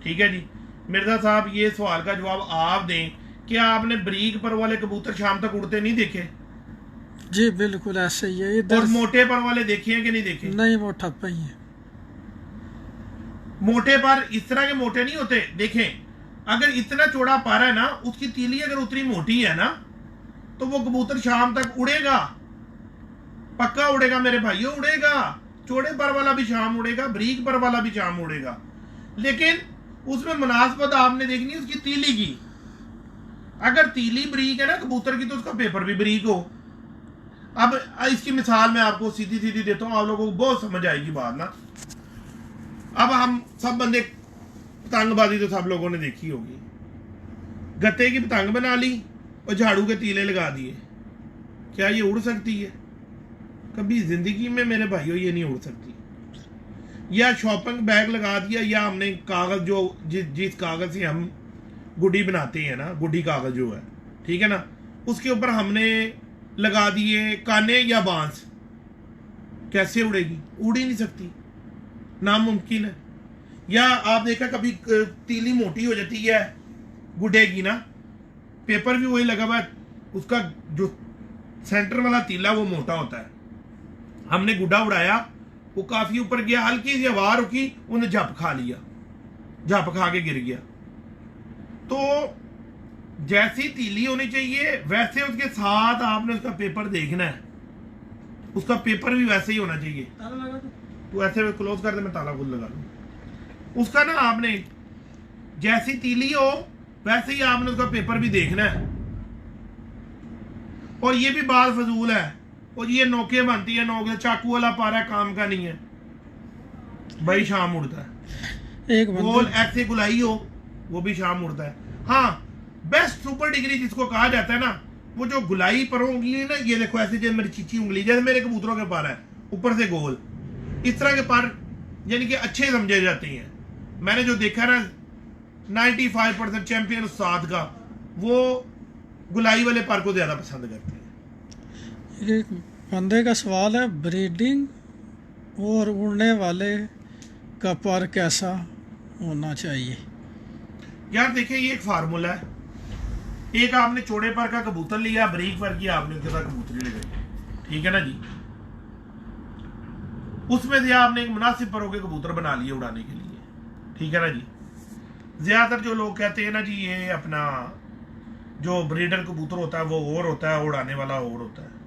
ठीक है जी। मिर्जा साहब ये सवाल का जवाब आप दें, क्या आपने बरीक पर वाले कबूतर शाम तक उड़ते नहीं देखे? जी बिल्कुल ऐसे ही है। और मोटे पर वाले देखे हैं कि नहीं देखे? नहीं, वो ठप्पा ही है। मोटे पर इस तरह के मोटे नहीं होते। देखें, अगर इतना चौड़ा पर है ना, उसकी तीली अगर उतनी मोटी है ना, तो वो कबूतर शाम तक उड़ेगा, पक्का उड़ेगा मेरे भाइयों, उड़ेगा। चौड़े पर वाला भी शाम उड़ेगा, बरीक पर वाला भी शाम उड़ेगा, लेकिन उसमें मुनासबत आपने देखनी उसकी तीली की। अगर तीली बरीक है ना कबूतर की, तो उसका पेपर भी बरीक हो। अब इसकी मिसाल मैं आपको सीधी सीधी देता हूँ, आप लोगों को बहुत समझ आएगी बात ना। अब हम सब बंदे, पतंगबाजी तो सब लोगों ने देखी होगी, गत्ते की पतंग बना ली और झाड़ू के तीले लगा दिए, क्या ये उड़ सकती है? कभी जिंदगी में मेरे भाइयों ये नहीं उड़ सकती। या शॉपिंग बैग लगा दिया, या हमने कागज जो जिस कागज से हम गुड्डी बनाते हैं ना, गुड्डी कागज जो है, ठीक है ना, उसके ऊपर हमने लगा दिए काने या बांस, कैसे उड़ेगी? उड़ ही नहीं सकती, नामुमकिन है। या आप देखा कभी तीली मोटी हो जाती है गुड्डे की ना, पेपर भी वही लगा हुआ है, उसका जो सेंटर वाला तीला वो मोटा होता है। हमने गुड्डा उड़ाया, वो काफी ऊपर गया, हल्की सी हवा रुकी, उन्हें झप खा लिया, झप खा के गिर गया। तो जैसी तीली होनी चाहिए वैसे उसके साथ आपने उसका पेपर देखना है, उसका पेपर भी वैसे ही होना चाहिए। तो ऐसे क्लोज कर दे, मैं ताला खुद लगा लूं। उसका ना आपने जैसी तीली हो वैसे ही आपने उसका पेपर भी देखना है। और ये भी बात फजूल है, और ये नोके बनती है, नोके चाकू वाला पारा काम का नहीं है भाई, शाम उड़ता है। एक गोल ऐसे गुलाई हो वो भी शाम उड़ता है। हाँ, बेस्ट सुपर डिग्री जिसको कहा जाता है ना, वो जो गुलाई पर होंगी ना, ये देखो ऐसे जैसे मेरी चीची उंगली, जैसे मेरे कबूतरों के पर है ऊपर से गोल, इस तरह के पर यानी कि अच्छे समझे जाते हैं। मैंने जो देखा ना 95% चैंपियन उस्ताद का, वो गुलाई वाले पर को ज्यादा पसंद करते हैं। एक बंदे का सवाल है, ब्रीडिंग और उड़ने वाले का पर कैसा होना चाहिए? यार देखिए, ये एक फार्मूला है। एक आपने चौड़े पर का कबूतर लिया, बारीक पर की आपने उसके साथ कबूतरी लगाई, ठीक है ना जी। उसमें से आपने एक मुनासिब परों के कबूतर बना लिए उड़ाने के लिए, ठीक है ना जी। ज्यादातर जो लोग कहते हैं ना जी, ये अपना जो ब्रीडर कबूतर होता है वो और होता है, उड़ाने वाला और होता है।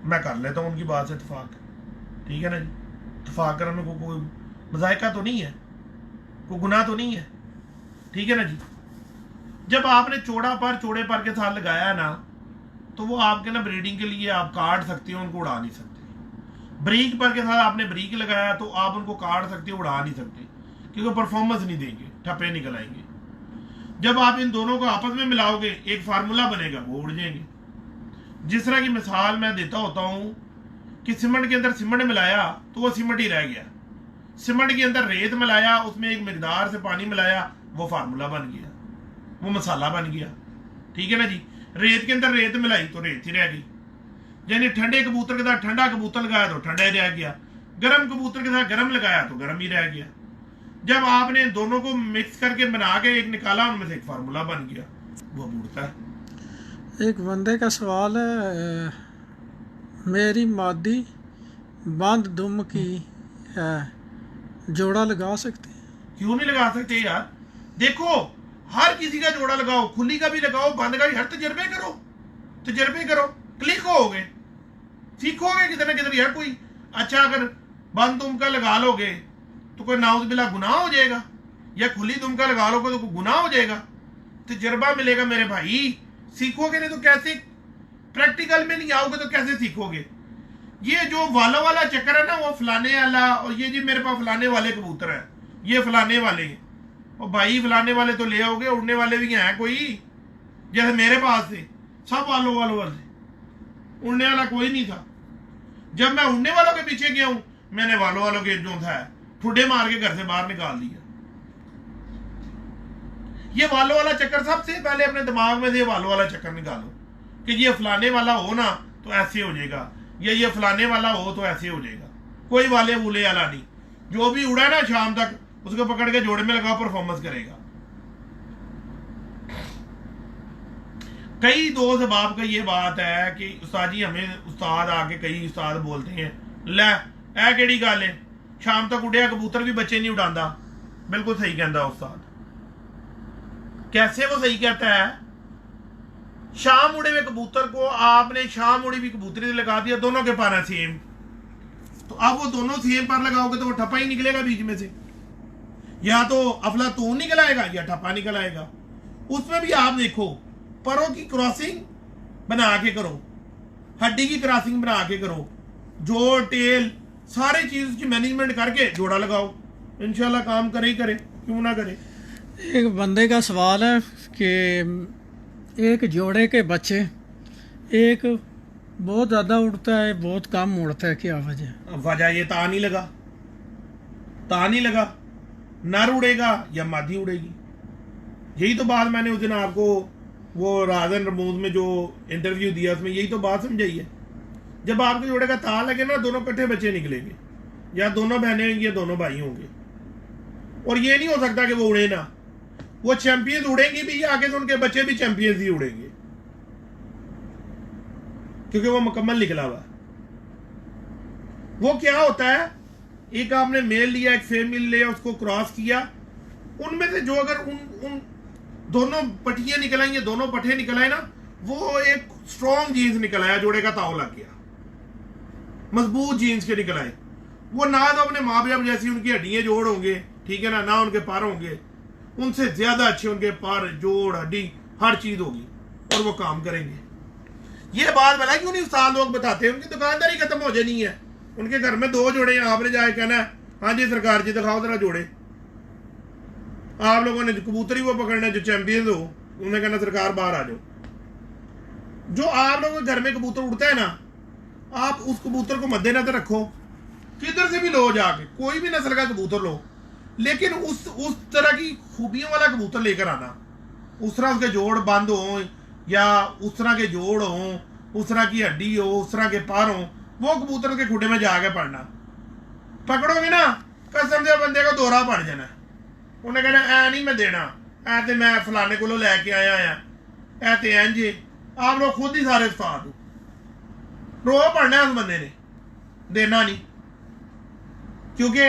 मैं कर लेता हूँ उनकी बात से इत्तेफाक, ठीक है ना जी। इत्तेफाक करने को कोई मजायका तो नहीं है, कोई गुनाह तो नहीं है, ठीक है ना जी। जब आपने चौड़े पर के साथ लगाया ना, तो वो आपके ना ब्रीडिंग के लिए आप काट सकते हो, उनको उड़ा नहीं सकते। ब्रीक पर के साथ आपने ब्रीक लगाया तो आप उनको काट सकते हो, उड़ा नहीं सकते, क्योंकि परफॉर्मेंस नहीं देंगे, ठप्पे निकल आएंगे। जब आप इन दोनों को आपस में मिलाओगे एक फार्मूला बनेगा, वो उड़ जाएंगे। जिस तरह की मिसाल मैं देता होता हूं कि सीमेंट के अंदर सीमेंट मिलाया तो वो सीमेंट ही रह गया, सीमेंट के अंदर रेत मिलाया, उसमें एक मिकदार से पानी मिलाया, वो फार्मूला बन गया, वो मसाला बन गया, ठीक है ना जी। रेत के अंदर रेत मिलाई तो रेत ही रह गई। यानी ठंडे कबूतर के साथ ठंडा कबूतर लगाया तो ठंडा ही रह गया, गर्म कबूतर के साथ गर्म लगाया तो गर्म ही रह गया। जब आपने दोनों को मिक्स करके बना के एक निकाला, उनमें से एक फार्मूला बन गया, वो उड़ता है। एक बंदे का सवाल है, मेरी मादी बंद दुम की है, जोड़ा लगा सकते हैं? क्यों नहीं लगा सकते यार। देखो, हर किसी का जोड़ा लगाओ, खुली का भी लगाओ, बंद का भी, हर तजर्बे करो, तजर्बे करो, क्लिक होगे, सीखोगे किधर ना किधर। यार कोई अच्छा अगर बंद दुम का लगा लोगे तो कोई नाउज बिला गुनाह हो जाएगा, या खुली दुम का लगा लोगे तो कोई गुनाह हो जाएगा। तजर्बा मिलेगा मेरे भाई, सीखोगे नहीं तो कैसे, प्रैक्टिकल में नहीं आओगे तो कैसे सीखोगे। ये जो वालों वाला चक्कर है ना, वो फलाने वाला, और ये जी मेरे पास फलाने वाले कबूतर है, ये फलाने वाले हैं, और भाई फलाने वाले तो ले आओगे, उड़ने वाले भी हैं कोई, जैसे मेरे पास थे सब वालों वाले, उड़ने वाला कोई नहीं था। जब मैं उड़ने वालों के पीछे गया हूं, मैंने वालों के जो था ठुड्डे मार के घर से बाहर निकाल दिया। ये वालों वाला चक्कर, सबसे पहले अपने दिमाग में से वालों वाला चक्कर निकालो कि ये फलाने वाला हो ना तो ऐसे हो जाएगा, या ये फलाने वाला हो तो ऐसे हो जाएगा। कोई वाले वूले वाला नहीं, जो भी उड़ा ना शाम तक उसको पकड़ के जोड़े में लगाओ, परफॉर्मेंस करेगा। कई दोस्त बाप का ये बात है कि उस्ताद जी, हमें उस्ताद आके कई उस्ताद बोलते हैं, लै ऐ केड़ी गल है, शाम तक उड़िया कबूतर भी बच्चे नहीं उड़ांदा। बिल्कुल सही कहता उस्ताद। कैसे वो सही कहता है? शाम उड़े हुए कबूतर को आपने शाम उड़ी हुई कबूतरी लगा दिया, दोनों के पर है सेम, तो अब वो दोनों सेम पर लगाओगे तो वो ठप्पा ही निकलेगा बीच में से, या तो अफलातून निकल आएगा या ठप्पा निकल आएगा। उसमें भी आप देखो, परों की क्रॉसिंग बना के करो, हड्डी की क्रॉसिंग बना के करो, जोड़ टेल सारी चीज की मैनेजमेंट करके जोड़ा लगाओ, इंशाल्लाह काम करे ही करे, क्यों ना करे। एक बंदे का सवाल है कि एक जोड़े के बच्चे, एक बहुत ज़्यादा उड़ता है, बहुत कम उड़ता है, क्या वजह? वजह ये ता नहीं लगा, नर उड़ेगा या मादी उड़ेगी। यही तो बात मैंने उस दिन आपको वो राजन रमूज में जो इंटरव्यू दिया उसमें यही तो बात समझाई है। जब आपके जोड़े का ता लगे ना, दोनों कट्ठे बच्चे निकलेंगे, या दोनों बहनें होंगी या दोनों भाई होंगे। और ये नहीं हो सकता कि वो उड़े ना, वो चैंपियंस उड़ेंगी भी, आगे से उनके बच्चे भी चैंपियंस ही उड़ेंगे, क्योंकि वो मुकम्मल निकला हुआ। वो क्या होता है, एक आपने मेल लिया, एक फीमेल लिया, उसको क्रॉस किया, उनमें से जो अगर उन दोनों पट्टियां निकल आई, दोनों पट्टे निकल आए ना, वो एक स्ट्रॉन्ग जीन्स निकल आया, जोड़े का ताव लग गया, मजबूत जीन्स के निकल आए। वो ना तो अपने माँ बाप जैसी उनकी हड्डियां जोड़ होंगे, ठीक है ना उनके पर होंगे, उनसे ज्यादा अच्छे उनके पर जोड़ हड्डी हर चीज होगी, और वो काम करेंगे। ये बात भला क्यों नहीं उस्ताद लोग बताते हैं, उनकी दुकानदारी खत्म हो जानी है। उनके घर में 2 जोड़े हैं, आपने जाके कहना है हाँ जी सरकार जी दिखाओ जरा जोड़े। आप लोगों ने कबूतर ही वो पकड़ना जो चैंपियंस हो, उन्हें कहना सरकार बाहर आ जाओ। जो आप लोगों के घर में कबूतर उड़ता है ना, आप उस कबूतर को मद्देनजर रखो, किधर से भी लो जाके, कोई भी नस्ल का कबूतर लो, लेकिन उस तरह की खूबियों वाला कबूतर लेकर आना। उस तरह उसके जोड़ बंद हो, या उस तरह के जोड़ हो, उस तरह की हड्डी हो, उस तरह के पर हो, वो कबूतर के खुडे में जाके पड़ना। पकड़ोगे ना, कसम से बंदे को दौरा पड़ जाना, उन्हें कहना ऐ नहीं मैं देना, ऐ ते मैं फलाने को लैके आया ऐ ते इंज। आप लोग खुद ही सारे उस्ताद हो, रो पड़ना उस बंदे ने, देना नहीं। क्योंकि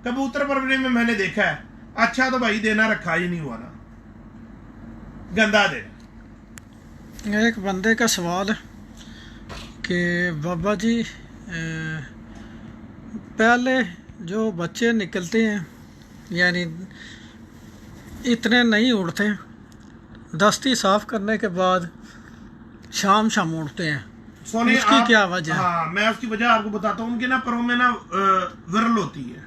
कबूतर परवरिश में मैंने देखा है, अच्छा तो भाई देना रखा ही नहीं हुआ ना, गंदा देना। एक बंदे का सवाल है कि बाबा जी पहले जो बच्चे निकलते हैं, यानी इतने नहीं उड़ते, दस्ती साफ करने के बाद शाम उड़ते हैं, सोनी उसकी क्या वजह? हाँ, मैं उसकी वजह आपको बताता हूँ। उनके ना परों में ना विरल होती है।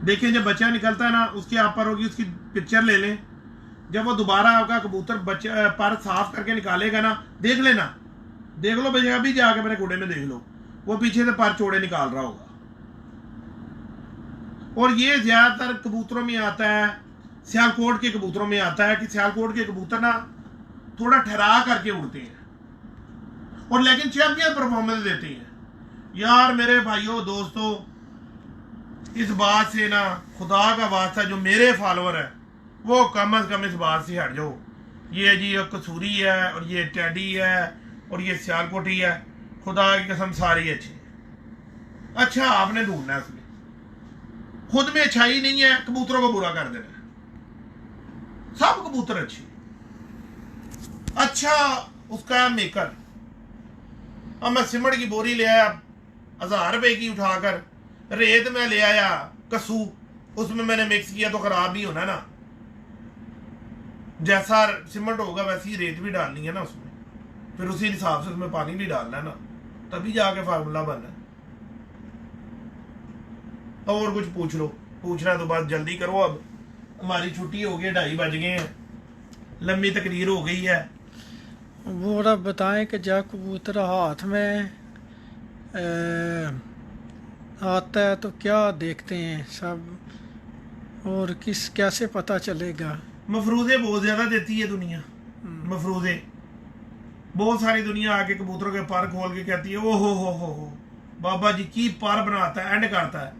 देखिए जब बच्चा निकलता है ना, उसकी आप पर होगी, उसकी पिक्चर ले लें। जब वो दोबारा आपका कबूतर बच्चा पर साफ करके निकालेगा ना, देख लेना, देख लो भैया, अभी जाके मेरे कूड़े में देख लो, वो पीछे से पर चौड़े निकाल रहा होगा। और ये ज्यादातर कबूतरों में आता है, सियालकोट के कबूतरों में आता है कि सियालकोट के कबूतर ना थोड़ा ठहरा करके उड़ते हैं, और लेकिन चैंपियन परफॉर्मेंस देते हैं। यार मेरे भाइयों दोस्तों, इस बात से ना खुदा का वास्ता, जो मेरे फॉलोअर है वो कम से कम इस बात से हट जाओ। ये जी कसूरी है, और ये टैडी है, और ये सियालकोटी है, खुदा की कसम सारी अच्छी। अच्छा आपने ढूंढना है उसमें, खुद में अच्छाई नहीं है, कबूतरों को बुरा कर देना है। सब कबूतर अच्छे, अच्छा उसका मेकर। अब मैं सिमड़ की बोरी ले आया 1000 रुपए की उठाकर, रेत में ले आया कसूं, उसमें मैंने मिक्स किया तो खराब भी होना ना। जैसा सिमट होगा वैसी ही रेत भी डालनी है ना उसमें, फिर उसी हिसाब से उसमें पानी भी डालना है ना, तभी जाके फार्मूला बनना है। और कुछ पूछ लो, पूछना तो बात जल्दी करो, अब हमारी छुट्टी हो गई, 2:30 बज गए हैं, लंबी तकरीर हो गई है। वो रब बताएं कि जब कबूतर हाथ में आता है तो क्या देखते हैं सब, और कैसे पता चलेगा? मफरूजे बहुत ज्यादा देती है दुनिया, मफरूजे बहुत सारी दुनिया आके कबूतरों के पर खोल के कहती है ओ हो बाबा जी की पर बनाता है, एंड करता है।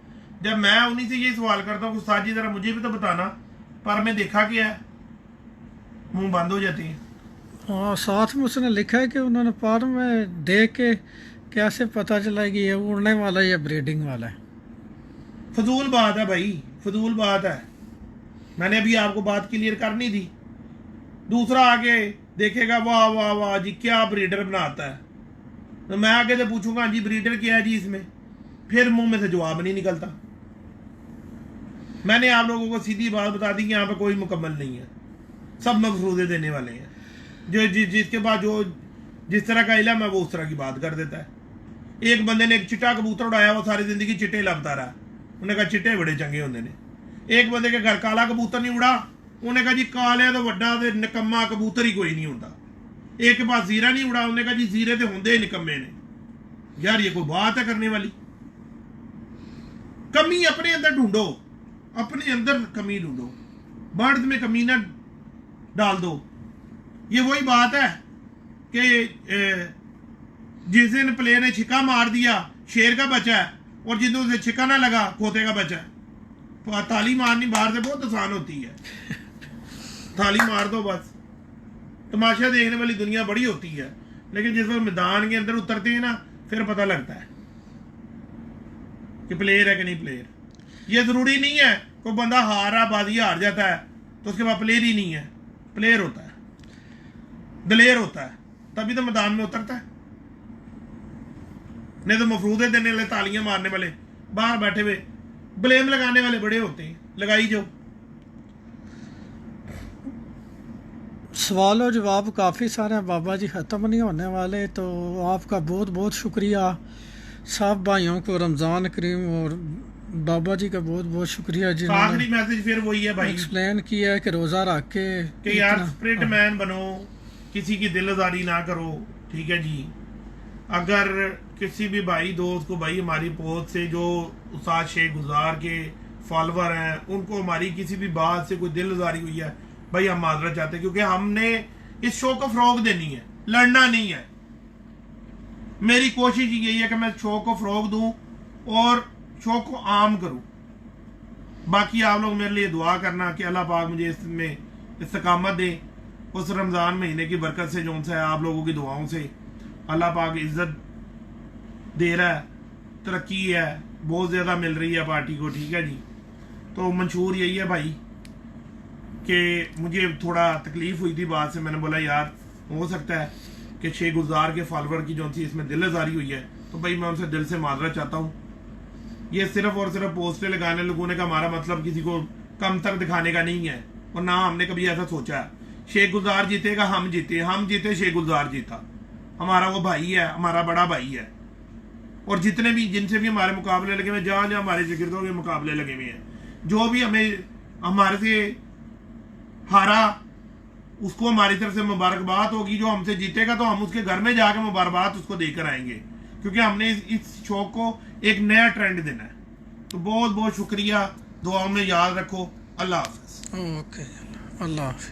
जब मैं उन्हीं से ये सवाल करता हूँ उस्ताद जी जरा मुझे भी तो बताना, पर में देखा क्या है, मुंह बंद हो जाती है। हाँ, साथ में उसने लिखा है कि उन्होंने पर में देख के कैसे पता चला कि ये उड़ने वाला है या ब्रीडिंग वाला है। फजूल बात है भाई, फजूल बात है। मैंने अभी आपको बात क्लियर करनी थी। दूसरा आगे देखेगा वाह वाह वाह जी क्या ब्रीडर बनाता है, तो मैं आगे से पूछूंगा जी ब्रीडर क्या है जी इसमें, फिर मुंह में से जवाब नहीं निकलता। मैंने आप लोगों को सीधी बात बता दी कि यहाँ पे कोई मुकम्मल नहीं है, सब मफरूजे देने वाले हैं। जो जिसके बाद जो जिस तरह का इल्म है वो उस तरह की बात कर देता है। एक बंदे ने एक चिट्टा कबूतर उड़ाया, वो सारी जिंदगी चिट्टे लबता रहा, उन्हें कहा चिट्टे बड़े चंगे होंगे ने। एक बंदे के घर काला कबूतर नहीं उड़ा, उन्हें कहा जी काले तो वड्डा ते निकम्मा कबूतर ही कोई नहीं होता। एक के पास जीरा नहीं उड़ा, उन्हें कहा जी जीरे तो होंगे ही निकम्मे ने। यार ये कोई बात है करने वाली? कमी अपने अंदर ढूंढो, अपने अंदर कमी ढूंढो, बर्ड्स में कमी ना डाल दो। ये वही बात है कि जिस दिन प्लेयर ने छिक्का मार दिया शेर का बच्चा है, और जिस दिन उसे छिक्का ना लगा खोते का बच्चा है। ताली मारनी बाहर से बहुत आसान होती है, ताली मार दो बस। तमाशा देखने वाली दुनिया बड़ी होती है, लेकिन जिस वक्त मैदान के अंदर उतरते हैं ना, फिर पता लगता है कि प्लेयर है कि नहीं प्लेयर। ये जरूरी नहीं है कोई बंदा हारा बाजी हार जाता है तो उसके बाद प्लेयर ही नहीं है, प्लेयर होता है, दलेर होता है, तभी तो मैदान में उतरता है। नहीं तो मफरूदे देने वाले, तालियां मारने वाले, बाहर बैठे हुए ब्लेम लगाने वाले बड़े होते हैं, लगाई जो। सवाल और जवाब काफ़ी सारे हैं बाबा जी, ख़त्म नहीं होने वाले। तो आपका बहुत बहुत शुक्रिया। सब भाइयों को रमज़ान करीम, और बाबा जी का बहुत बहुत शुक्रिया आखिरी जिन्होंने मैसेज फिर वही है भाई एक्सप्लेन किया है कि रोज़ा रख के कि यार इतना- स्प्रिट मैन बनो, किसी की दिलदारी ना करो, ठीक है जी। अगर किसी भी भाई दोस्त को, भाई हमारी पोस्ट से जो उस्ताद शेख गुजार के फॉलोवर हैं, उनको हमारी किसी भी बात से कोई दिलदारी हुई है, भाई हम माजरत चाहते हैं, क्योंकि हमने इस शो को फरोग देनी है, लड़ना नहीं है। मेरी कोशिश यही है कि मैं शो को फरोग दूं और शो को आम करूं। बाकी आप लोग मेरे लिए दुआ करना कि अल्लाह पाक मुझे इसमें इस्तकामत दे, उस रमज़ान महीने की बरकत से, जो है आप लोगों की दुआओं से अल्लाह पाक इज्जत दे रहा है, तरक्की है बहुत ज़्यादा मिल रही है पार्टी को, ठीक है जी। तो मंशूर यही है भाई कि मुझे थोड़ा तकलीफ हुई थी बात से, मैंने बोला यार हो सकता है कि शेख गुजार के फॉलोवर की जो सी इसमें दिलजारी हुई है, तो भाई मैं उनसे दिल से माजरत चाहता हूँ। ये सिर्फ और सिर्फ पोस्टें लगाने लगने का हमारा मतलब किसी को कम तर दिखाने का नहीं है, और ना हमने कभी ऐसा सोचा है। शेख गुजार जीतेगा, हम जीते शेख गुजार जीता, हमारा वो भाई है, हमारा बड़ा भाई है। और जितने भी जिनसे भी हमारे मुकाबले लगे हुए, जहाँ जहाँ हमारे जिक्रों के मुकाबले लगे हुए हैं, जो भी हमें हमारे से हारा उसको हमारी तरफ से मुबारकबाद होगी। जो हमसे जीतेगा तो हम उसके घर में जाकर मुबारकबाद उसको देकर आएंगे, क्योंकि हमने इस शो को एक नया ट्रेंड देना है। तो बहुत बहुत शुक्रिया, दुआओं में याद रखो। अल्लाह हाफ़िज़। ओके, अल्लाह हाफ़िज़।